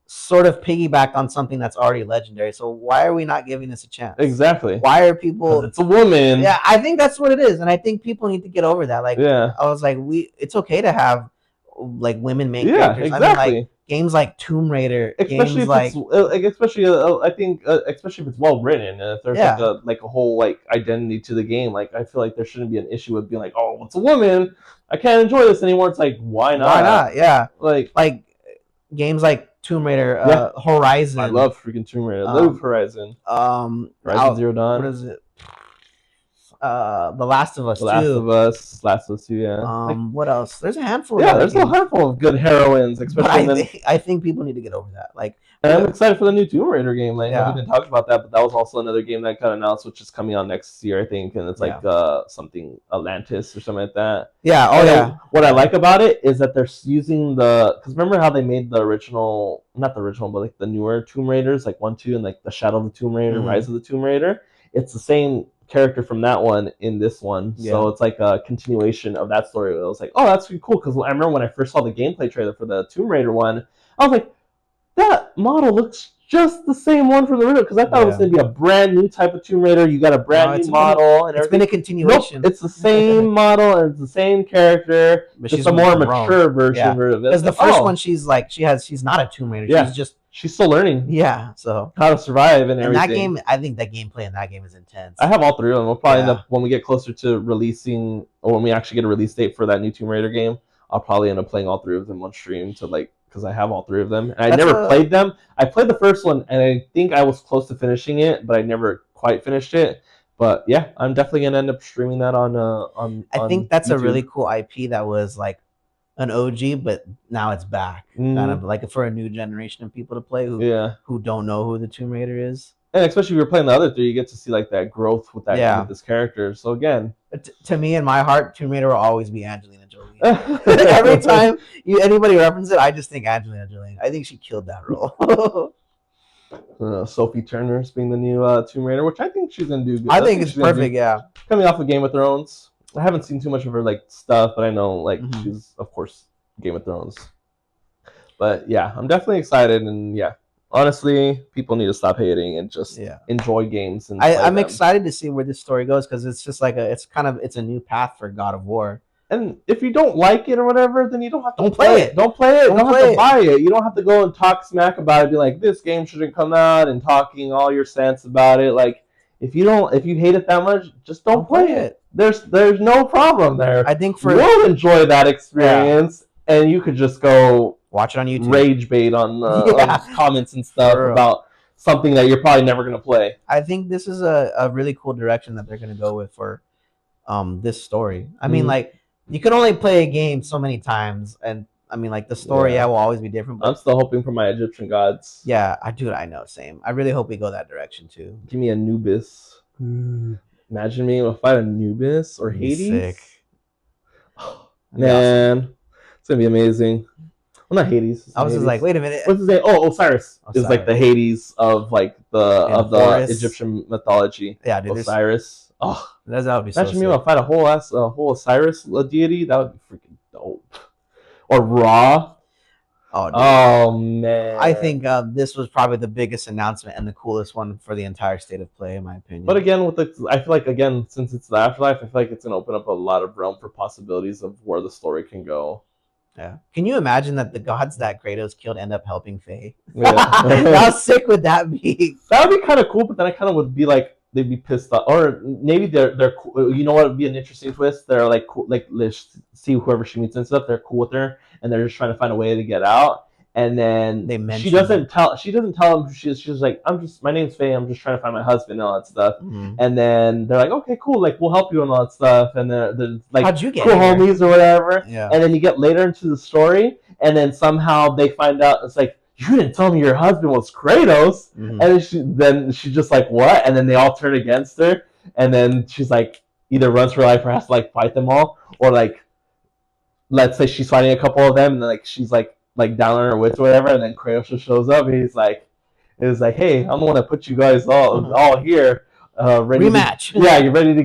sort of piggybacked on something that's already legendary. So why are we not giving this a chance? Exactly. Why are people? It's a woman. Yeah, I think that's what it is, and I think people need to get over that. Like, I was like, it's okay to have like women main characters. Exactly. I mean, like games like Tomb Raider, especially games like I think especially if it's well written, and if there's like a whole like identity to the game, like I feel like there shouldn't be an issue with being like, oh, it's a woman, I can't enjoy this anymore. It's like, why not? Why not? Yeah, like games like Tomb Raider, Yeah, I Horizon, love freaking Tomb Raider. I love um, Horizon. Horizon out. Zero What Dawn. is it? The Last of The Us Last of 2. Us. Last of Us 2, yeah. Like, What else? There's a handful of yeah, other there's a games, handful of good heroines, but especially, and then I think people need to get over that. Like, and I'm excited for the new Tomb Raider game. I know we yeah, didn't talk about that, but that was also another game that got announced, which is coming out next year, I think, and it's like yeah, something Atlantis or something like that. yeah. Oh And yeah, what I like about it is that they're using because remember how they made the original, not the original, but like the newer Tomb Raiders, like 1, 2, and like the Shadow of the Tomb Raider, mm-hmm. Rise of the Tomb Raider. It's the same character from that one in this one, Yeah. so it's like a continuation of that story. It was like, oh, that's pretty cool because I remember when I first saw the gameplay trailer for the Tomb Raider one, I was like, that model looks just the same one from the original because I thought it was Yeah. going to be a brand new type of Tomb Raider. You got a No, brand new model and it's been everything. a Nope, continuation. it's the same model and it's the same character, But just she's a more grown. mature version Yeah, of it. because It's the like, first one, oh, she's not a Tomb Raider. yeah, She's just she's still learning yeah. So how to survive and and that everything. game, I think that gameplay in that game is I intense. have all three of them. We'll probably end Yeah, up when we get closer to releasing, or when we actually get a release date for that new Tomb Raider game. I'll probably end up playing all three of them on stream to like because I have all three of them and I that's never a. played them. I played the first one and I think I was close to finishing it, but I never quite finished it. But yeah, I'm definitely gonna end up streaming that on I think on that's a really YouTube. cool IP that was like an OG, but now it's back, kind of Mm, like for a new generation of people to play yeah, who don't know who the Tomb Raider is. and especially if you're playing the other three, you get to see like that growth with that with Yeah, this character. So again, to me, in my heart, Tomb Raider will always be Angelina Jolie. Every time anybody references it, I just think Angelina Jolie. I think she killed that role. Sophie Turner's being the new Tomb Raider, which I think she's gonna do good. I I think think it's she's gonna do perfect. Yeah. coming off of Game of Thrones. I haven't seen too much of her like stuff, but I know like Mm-hmm. she's of course Game of Thrones. But yeah, I'm definitely excited, and yeah, honestly, people need to stop hating and just enjoy games and play I'm them. excited to see where this story goes because it's just like it's a new path for God of War. And if you don't like it or whatever, then you don't have to Don't play it. Don't play it. Don't have to it. buy it. You don't have to go and talk smack about it. Be like, this game shouldn't come out, and talking all your sense about it. Like, if you hate it that much, just don't play it. There's no problem there. I think you'll enjoy that experience, and you could just go watch it on YouTube, rage bait on comments and stuff about something that you're probably never gonna play. I think this is a really cool direction that they're gonna go with for this story. I mean, like, you can only play a game so many times, and I mean, like, the story will always be different. But I'm still hoping for my Egyptian gods. Yeah, I know, same. I really hope we go that direction too. Give me Anubis. Imagine me if I fight Anubis or Hades. Sick. Man, awesome. It's gonna be amazing. Well, not Hades. I was just like, wait a minute. What's his name? Oh, Osiris. Is like the Hades of like the Egyptian mythology. Yeah, dude. Osiris. Oh, that would be so sick. Imagine me if I fight a whole Osiris deity. That would be freaking dope. Or Ra. Oh man! I think this was probably the biggest announcement and the coolest one for the entire state of play, in my opinion. But again, I feel like since it's the afterlife, I feel like it's gonna open up a lot of realm for possibilities of where the story can go. Yeah. Can you imagine that the gods that Kratos killed end up helping Faye? Yeah. How sick would that be? That would be kind of cool, but then I kind of would be like, they'd be pissed off, or maybe they're cool. You know what would be an interesting twist? They're like cool, like let's see whoever she meets and stuff. They're cool with her, and they're just trying to find a way to get out. And then she doesn't tell him she's like, my name's Faye, I'm just trying to find my husband and all that stuff. Mm-hmm. And then they're like, okay, cool, like we'll help you and all that stuff. And they're like, how'd you get cool here? Homies or whatever. Yeah. And then you get later into the story, and then somehow they find out it's like, you didn't tell me your husband was Kratos. Mm-hmm. And then she's just like, what? And then they all turn against her, and then she's like, either runs for her life or has to like fight them all, or like, let's say she's fighting a couple of them, and like she's like down on her wits or whatever, and then Kratos just shows up and he's like, hey, I'm the one that put you guys all here. Ready rematch. You're ready to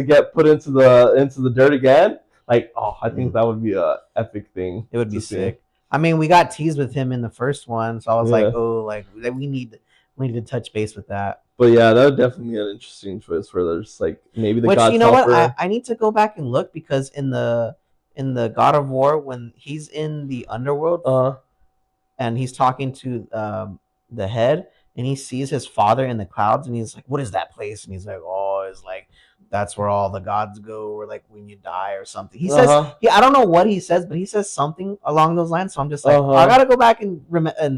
get put into the dirt again. Like, I think that would be a epic thing. It would be sick. I mean, we got teased with him in the first one, so I was like, we need to touch base with that. But yeah, that would definitely be an interesting twist where there's like maybe the gods. You know what? I need to go back and look, because in the God of War, when he's in the underworld, and he's talking to the head, and he sees his father in the clouds, and he's like, what is that place? And he's like, oh, it's like that's where all the gods go, or like when you die or something. He Uh says, huh. I don't know what he says, but he says something along those lines. So I'm just like, Uh I huh. gotta go back and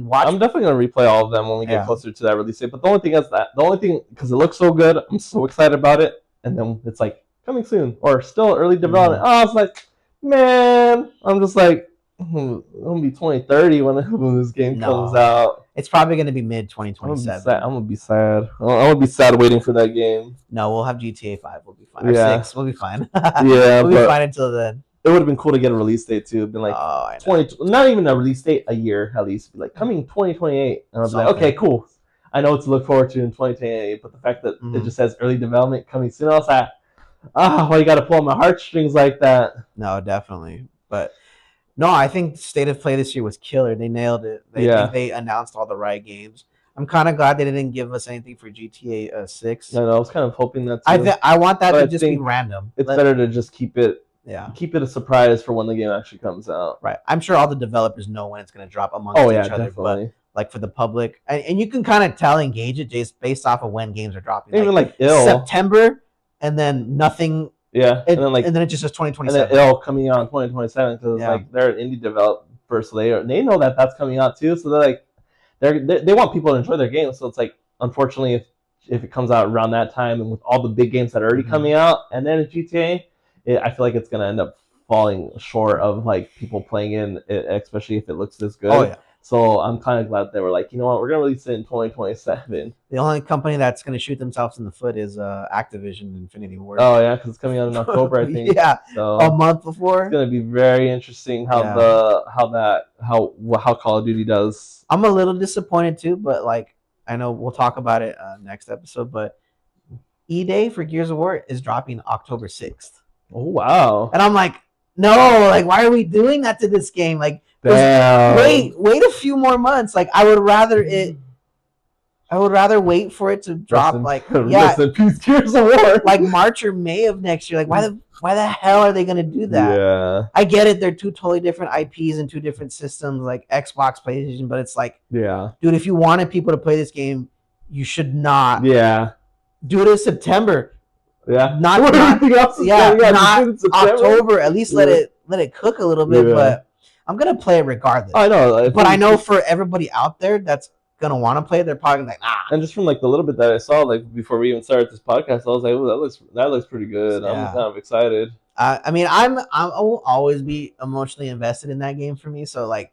watch. I'm definitely gonna replay all of them when we get Yeah. closer to that release date. But the only thing is that the only thing because it looks so good, I'm so excited about it, and then it's like coming soon or still early development. Mm. Oh, it's like, man, I'm just like, it'll be 2030 when this game comes No, out. it's probably gonna be mid I'm gonna be sad. 2027. I'm gonna be sad. I'm gonna be sad waiting for that game. No, we'll have GTA 5. We'll be fine. Or Yeah, 6. We'll be fine. yeah, We'll be fine but until then. it would have been cool to get a release date too. It'd been like Oh, I know. 20, not even a release date, a year at least. Be like coming 2028, and I'd be like, okay, Something. cool. I know what to look forward to in 2028, but the fact that it Mhm. just says early development coming soon, I was like, why you got to pull on my heartstrings like that? No, definitely. But no, I think State of Play this year was killer. They nailed it. They think Yeah, they announced all the right games. I'm kind of glad they didn't give us anything for GTA 6. I know. I was kind of hoping that too, I want that but to I just be think random. it's better to just Yeah, keep it a surprise for when the game actually comes out. right. I'm sure all the developers know when it's going to drop Oh amongst yeah, each other, but definitely. like for the public, and you can kind of tell engage it just based off of when games are dropping. Even Like like ill, September, and then nothing, yeah, and then and like then it just says and then 2027. ill coming out in 2027 because Yeah. like they're an indie developer, so they know that that's coming out too. So they're like they want people to enjoy their games. So it's like unfortunately if it comes out around that time and with all the big games that are already Mm-hmm. coming out, and then GTA, I feel like it's gonna end up falling short of like people playing in it, especially if it looks this Oh good. yeah. So I'm kind of glad they were like, you know what, we're gonna release it in 2027. The only company that's going to shoot themselves in the foot is Activision Infinity Ward. Oh yeah, because it's coming out in October, I think. Yeah, a So month it's before. gonna be very interesting Yeah, how Call of Duty does. I'm a little disappointed too, but like I know we'll talk about it next episode. But E-Day for Gears of War is dropping October 6th, Oh wow, and I'm like, no, like why are we doing that to this game? Like, just damn. wait a few more months. Like I would rather wait for it to Rest drop. in Like rest in peace, Gears of War. like March or May of next year. Like why the hell are they gonna do that? Yeah, I get it, they're two totally different IPs and two different systems, like Xbox, PlayStation, but it's like, yeah, dude, if you wanted people to play this game, you should not yeah, do it in September. yeah. Not Everything else is yeah, coming out not in September. October. At least Yeah, let it cook a little bit, yeah. but I'm gonna play it regardless. I know. But I know for everybody out there that's gonna want to play it, they're probably like, nah. And just from like the little bit that I saw, like before we even started this podcast, I was like, "Oh, that looks pretty good." I'm Yeah. kind of excited. I mean, I will always be emotionally invested in that game for me. So like,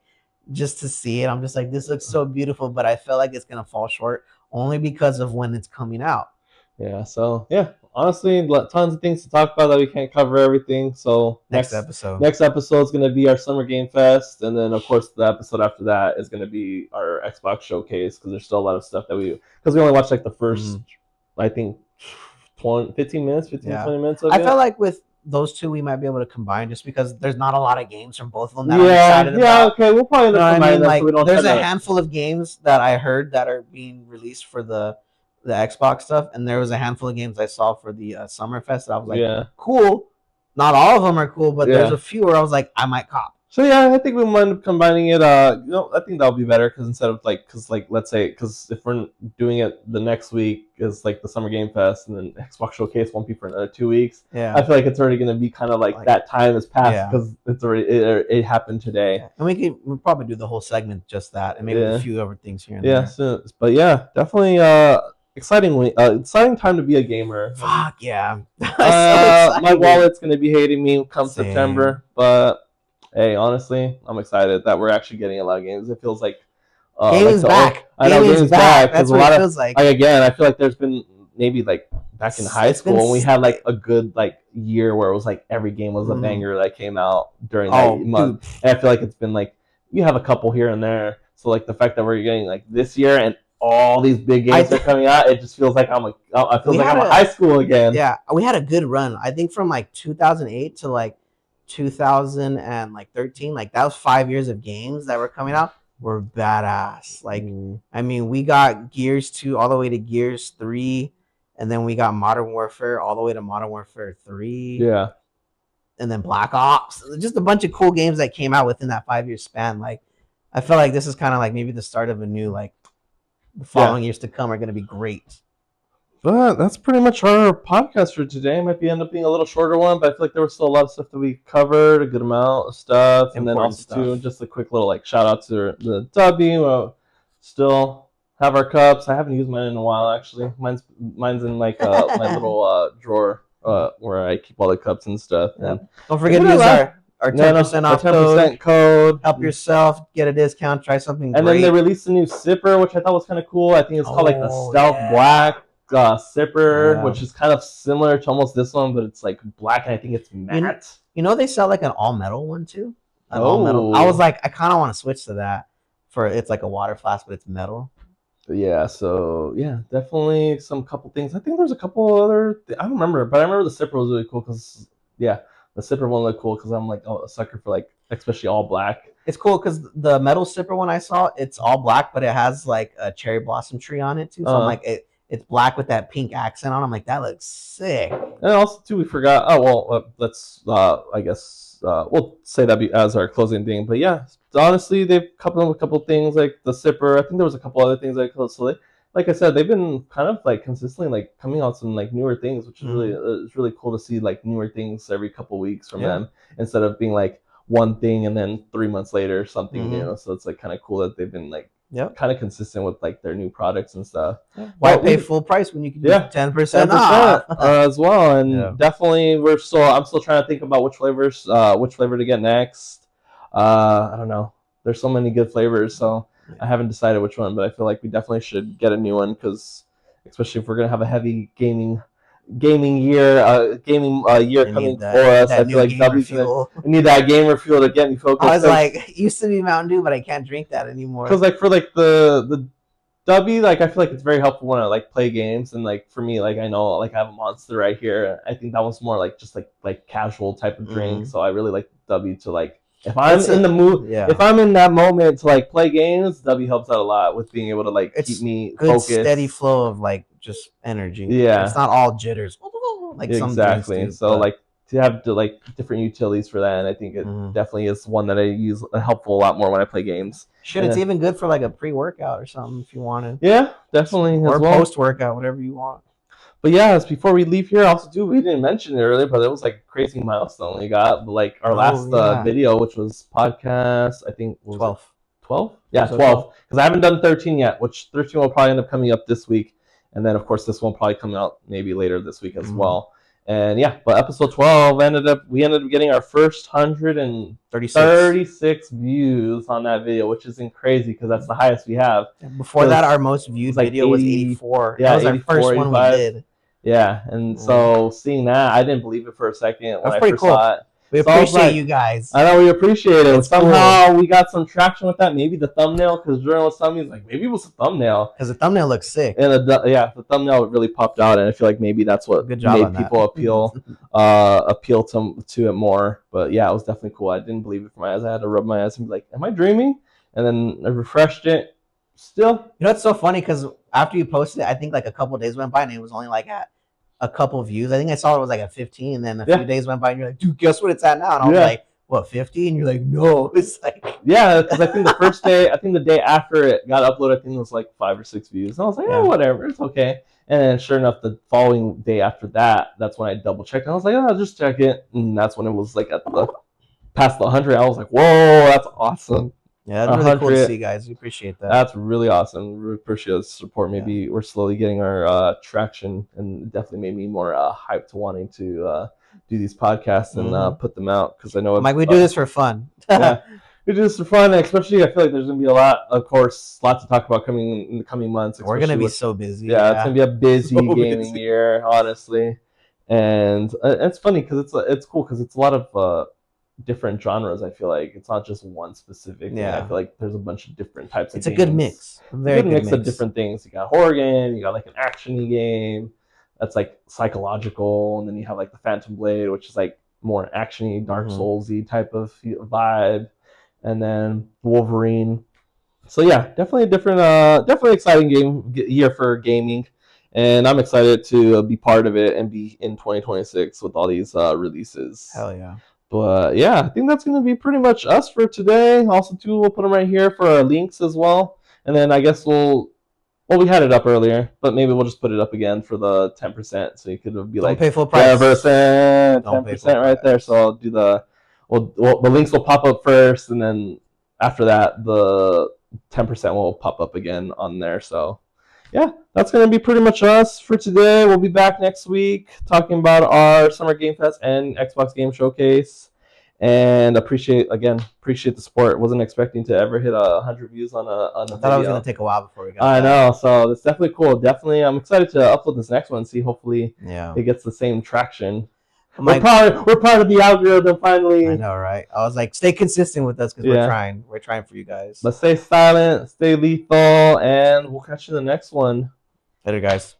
just to see it, I'm just like, this looks so beautiful. But I feel like it's gonna fall short only because of when it's coming out. Yeah. So yeah, honestly, tons of things to talk about that we can't cover everything. So Next episode. next episode is gonna be our Summer Game Fest, and then of course the episode after that is gonna be our Xbox showcase because there's still a lot of stuff that because we only watched like the first, I think, 15 minutes, 20 minutes of I it. feel like with those two, we might be able to combine just because there's not a lot of games from both of them that I'm excited about. Yeah, okay, we'll probably end up combining that Like, so we don't there's a handful of games that I heard that are being released for the Xbox stuff, and there was a handful of games I saw for the Summerfest that I was like, cool. Not all of them are cool, but there's a few where I was like, I might cop. So yeah, I think we might end up combining it. I think that'll be better because instead of let's say, if we're doing it the next week is like the Summer Game Fest, and then Xbox Showcase won't be for another 2 weeks. Yeah, I feel like it's already going to be kind of like that time has passed because it's already it happened today. Yeah. And we'll probably do the whole segment just that, and maybe a few other things here and there. So, but yeah, definitely exciting time to be a gamer. Fuck yeah! My wallet's going to be hating me come Same. September, but. Hey, honestly, I'm excited that we're actually getting a lot of games. It feels like gaming's back. I know gaming's back. That's what it feels like. Again, I feel like there's been maybe like back in high school when we had like a good like year where it was like every game was a banger that came out during that month. Dude. And I feel like it's been like you have a couple here and there. So like the fact that we're getting like this year and all these big games are coming out, it just feels like I'm in high school again. Yeah, we had a good run. I think from like 2008 to like 2013, like that was 5 years of games that were coming out were badass. Like, I mean, we got Gears 2 all the way to Gears 3, and then we got Modern Warfare all the way to Modern Warfare 3. Yeah. And then Black Ops. Just a bunch of cool games that came out within that 5 year span. Like, I feel like this is kind of like maybe the start of a new, like, the following years to come are going to be great. But that's pretty much our podcast for today. Might be end up being a little shorter one, but I feel like there was still a lot of stuff that we covered, a good amount of stuff, and then Important also stuff. too just a quick little like shout out to the W. Still have our cups. I haven't used mine in a while actually. Mine's in like my little drawer where I keep all the cups and stuff. Yeah. And Don't forget to use our no, 10% our off 10% code. code. Help yourself, get a discount, try something And great. then they released a new sipper, which I thought was kind of cool. I think it's called like the Stealth Black sipper, which is kind of similar to almost this one, but it's like black, and I think it's matte. You know they sell like an all metal one too. All metal. I was like, I kind of want to switch to that. It's like a water flask, but it's metal. Yeah, so yeah, definitely some couple things. I think there's a couple other. I don't remember, but I remember the sipper was really cool because yeah, the sipper one looked cool because I'm like a sucker for like especially all black. It's cool because the metal sipper one I saw, it's all black, but it has like a cherry blossom tree on it too. So I'm like, it's black with that pink accent on. I'm like, that looks sick. And also too, we forgot. Oh well, let's I guess we'll say that as our closing thing. But yeah, honestly, they've coupled with a couple things like the sipper. I think there was a couple other things like so like I said, they've been kind of like consistently like coming out some like newer things, which is really cool to see like newer things every couple weeks from them instead of being like one thing and then 3 months later something new. So it's like kind of cool that they've been like kind of consistent with like their new products and stuff. Why pay full price when you can do 10% off as well? And definitely I'm still trying to think about which flavor to get next. I don't know. There's so many good flavors, so I haven't decided which one, but I feel like we definitely should get a new one because especially if we're gonna have a heavy gaming year coming for us. I feel like W's need that gamer fuel to get me focused. I was like, it used to be Mountain Dew, but I can't drink that anymore. Because like for like the W, like I feel like it's very helpful when I like play games, and like for me, like I know like I have a Monster right here. I think that was more like just like casual type of drink. So I really like W to like if I'm in the mood, if I'm in that moment to like play games, W helps out a lot with being able to like keep me focused. Steady flow of like just energy. Yeah, it's not all jitters. Like exactly. Some so like to have like different utilities for that, and I think it definitely is one that I use helpful a lot more when I play games. It's even good for like a pre-workout or something if you wanted. Yeah, definitely. Or post-workout, whatever you want. But yeah, before we leave here, also too, we didn't mention it earlier, but it was like a crazy milestone we got. Like our last video, which was podcast, I think was 12. 12? Yeah, 12. Because I haven't done 13 yet, which 13 will probably end up coming up this week. And then, of course, this one will probably come out maybe later this week as well. And yeah, but episode 12 we ended up getting our first 136 views on that video, which isn't crazy because that's the highest we have. Before that, our most viewed video was 84. Yeah, that was our first 85. One we did. Yeah, and so seeing that, I didn't believe it for a second when I first saw it. We appreciate you guys. I know we appreciate it. Somehow we got some traction with that. Maybe the thumbnail, because Jordan was telling me, he's like, maybe it was a thumbnail. Because the thumbnail looks sick. And the thumbnail really popped out, and I feel like maybe that's what made people appeal to it more. But yeah, it was definitely cool. I didn't believe it for my eyes. I had to rub my eyes and be like, am I dreaming? And then I refreshed it. Still. You know, it's so funny because after you posted it, I think like a couple of days went by and it was only like at a couple views. I think I saw it was like at 15, and then a few days went by and you're like, dude, guess what it's at now? And I was like, what, 50? And you're like, no. It's like because I think the day after it got uploaded, I think it was like 5 or 6 views. And I was like, whatever, it's okay. And then sure enough, the following day after that, that's when I double checked. And I was like, I'll just check it. And that's when it was like past the 100. I was like, whoa, that's awesome. Yeah, that's really cool to see, guys. We appreciate that. That's really awesome. We appreciate the support. Maybe we're slowly getting our traction, and definitely made me more hyped to wanting to do these podcasts and put them out, because I know we do this for fun. We do this for fun, and especially I feel like there's going to be a lot to talk about coming in the coming months. We're going to be so busy. Yeah, it's going to be a busy gaming year, honestly. And it's funny because it's cool because it's a lot of different genres. I feel like it's not just one specific thing. I feel like there's a bunch of different types of games. It's a good mix. Very good mix of different things. You got a horror game, you got like an action-y game that's like psychological, and then you have like the Phantom Blade, which is like more action-y, Dark Souls-y type of vibe, and then Wolverine. So yeah, definitely a different definitely exciting year for gaming, and I'm excited to be part of it and be in 2026 with all these releases. Hell yeah. But yeah, I think that's going to be pretty much us for today. Also, too, we'll put them right here for our links as well. And then I guess we'll Well, we had it up earlier, but maybe we'll just put it up again for the 10%. So you could be Don't like pay full price. 10%, Don't pay full 10% right there. So price. I'll do the links will pop up first, and then after that, the 10% will pop up again on there. So yeah, that's going to be pretty much us for today. We'll be back next week talking about our Summer Game Fest and Xbox Game Showcase. And appreciate the support. Wasn't expecting to ever hit 100 views on I a thought it was gonna video. take a while before we got I that. know, so it's definitely cool. Definitely, I'm excited to upload this next one and see. Hopefully, Yeah. it gets the same traction. I'm like, We're part of the algorithm I finally. know, right? I was like, stay consistent with us because we're Yeah, trying. We're trying for you guys. but stay silent, stay lethal, and we'll catch you in the next one. Later, guys.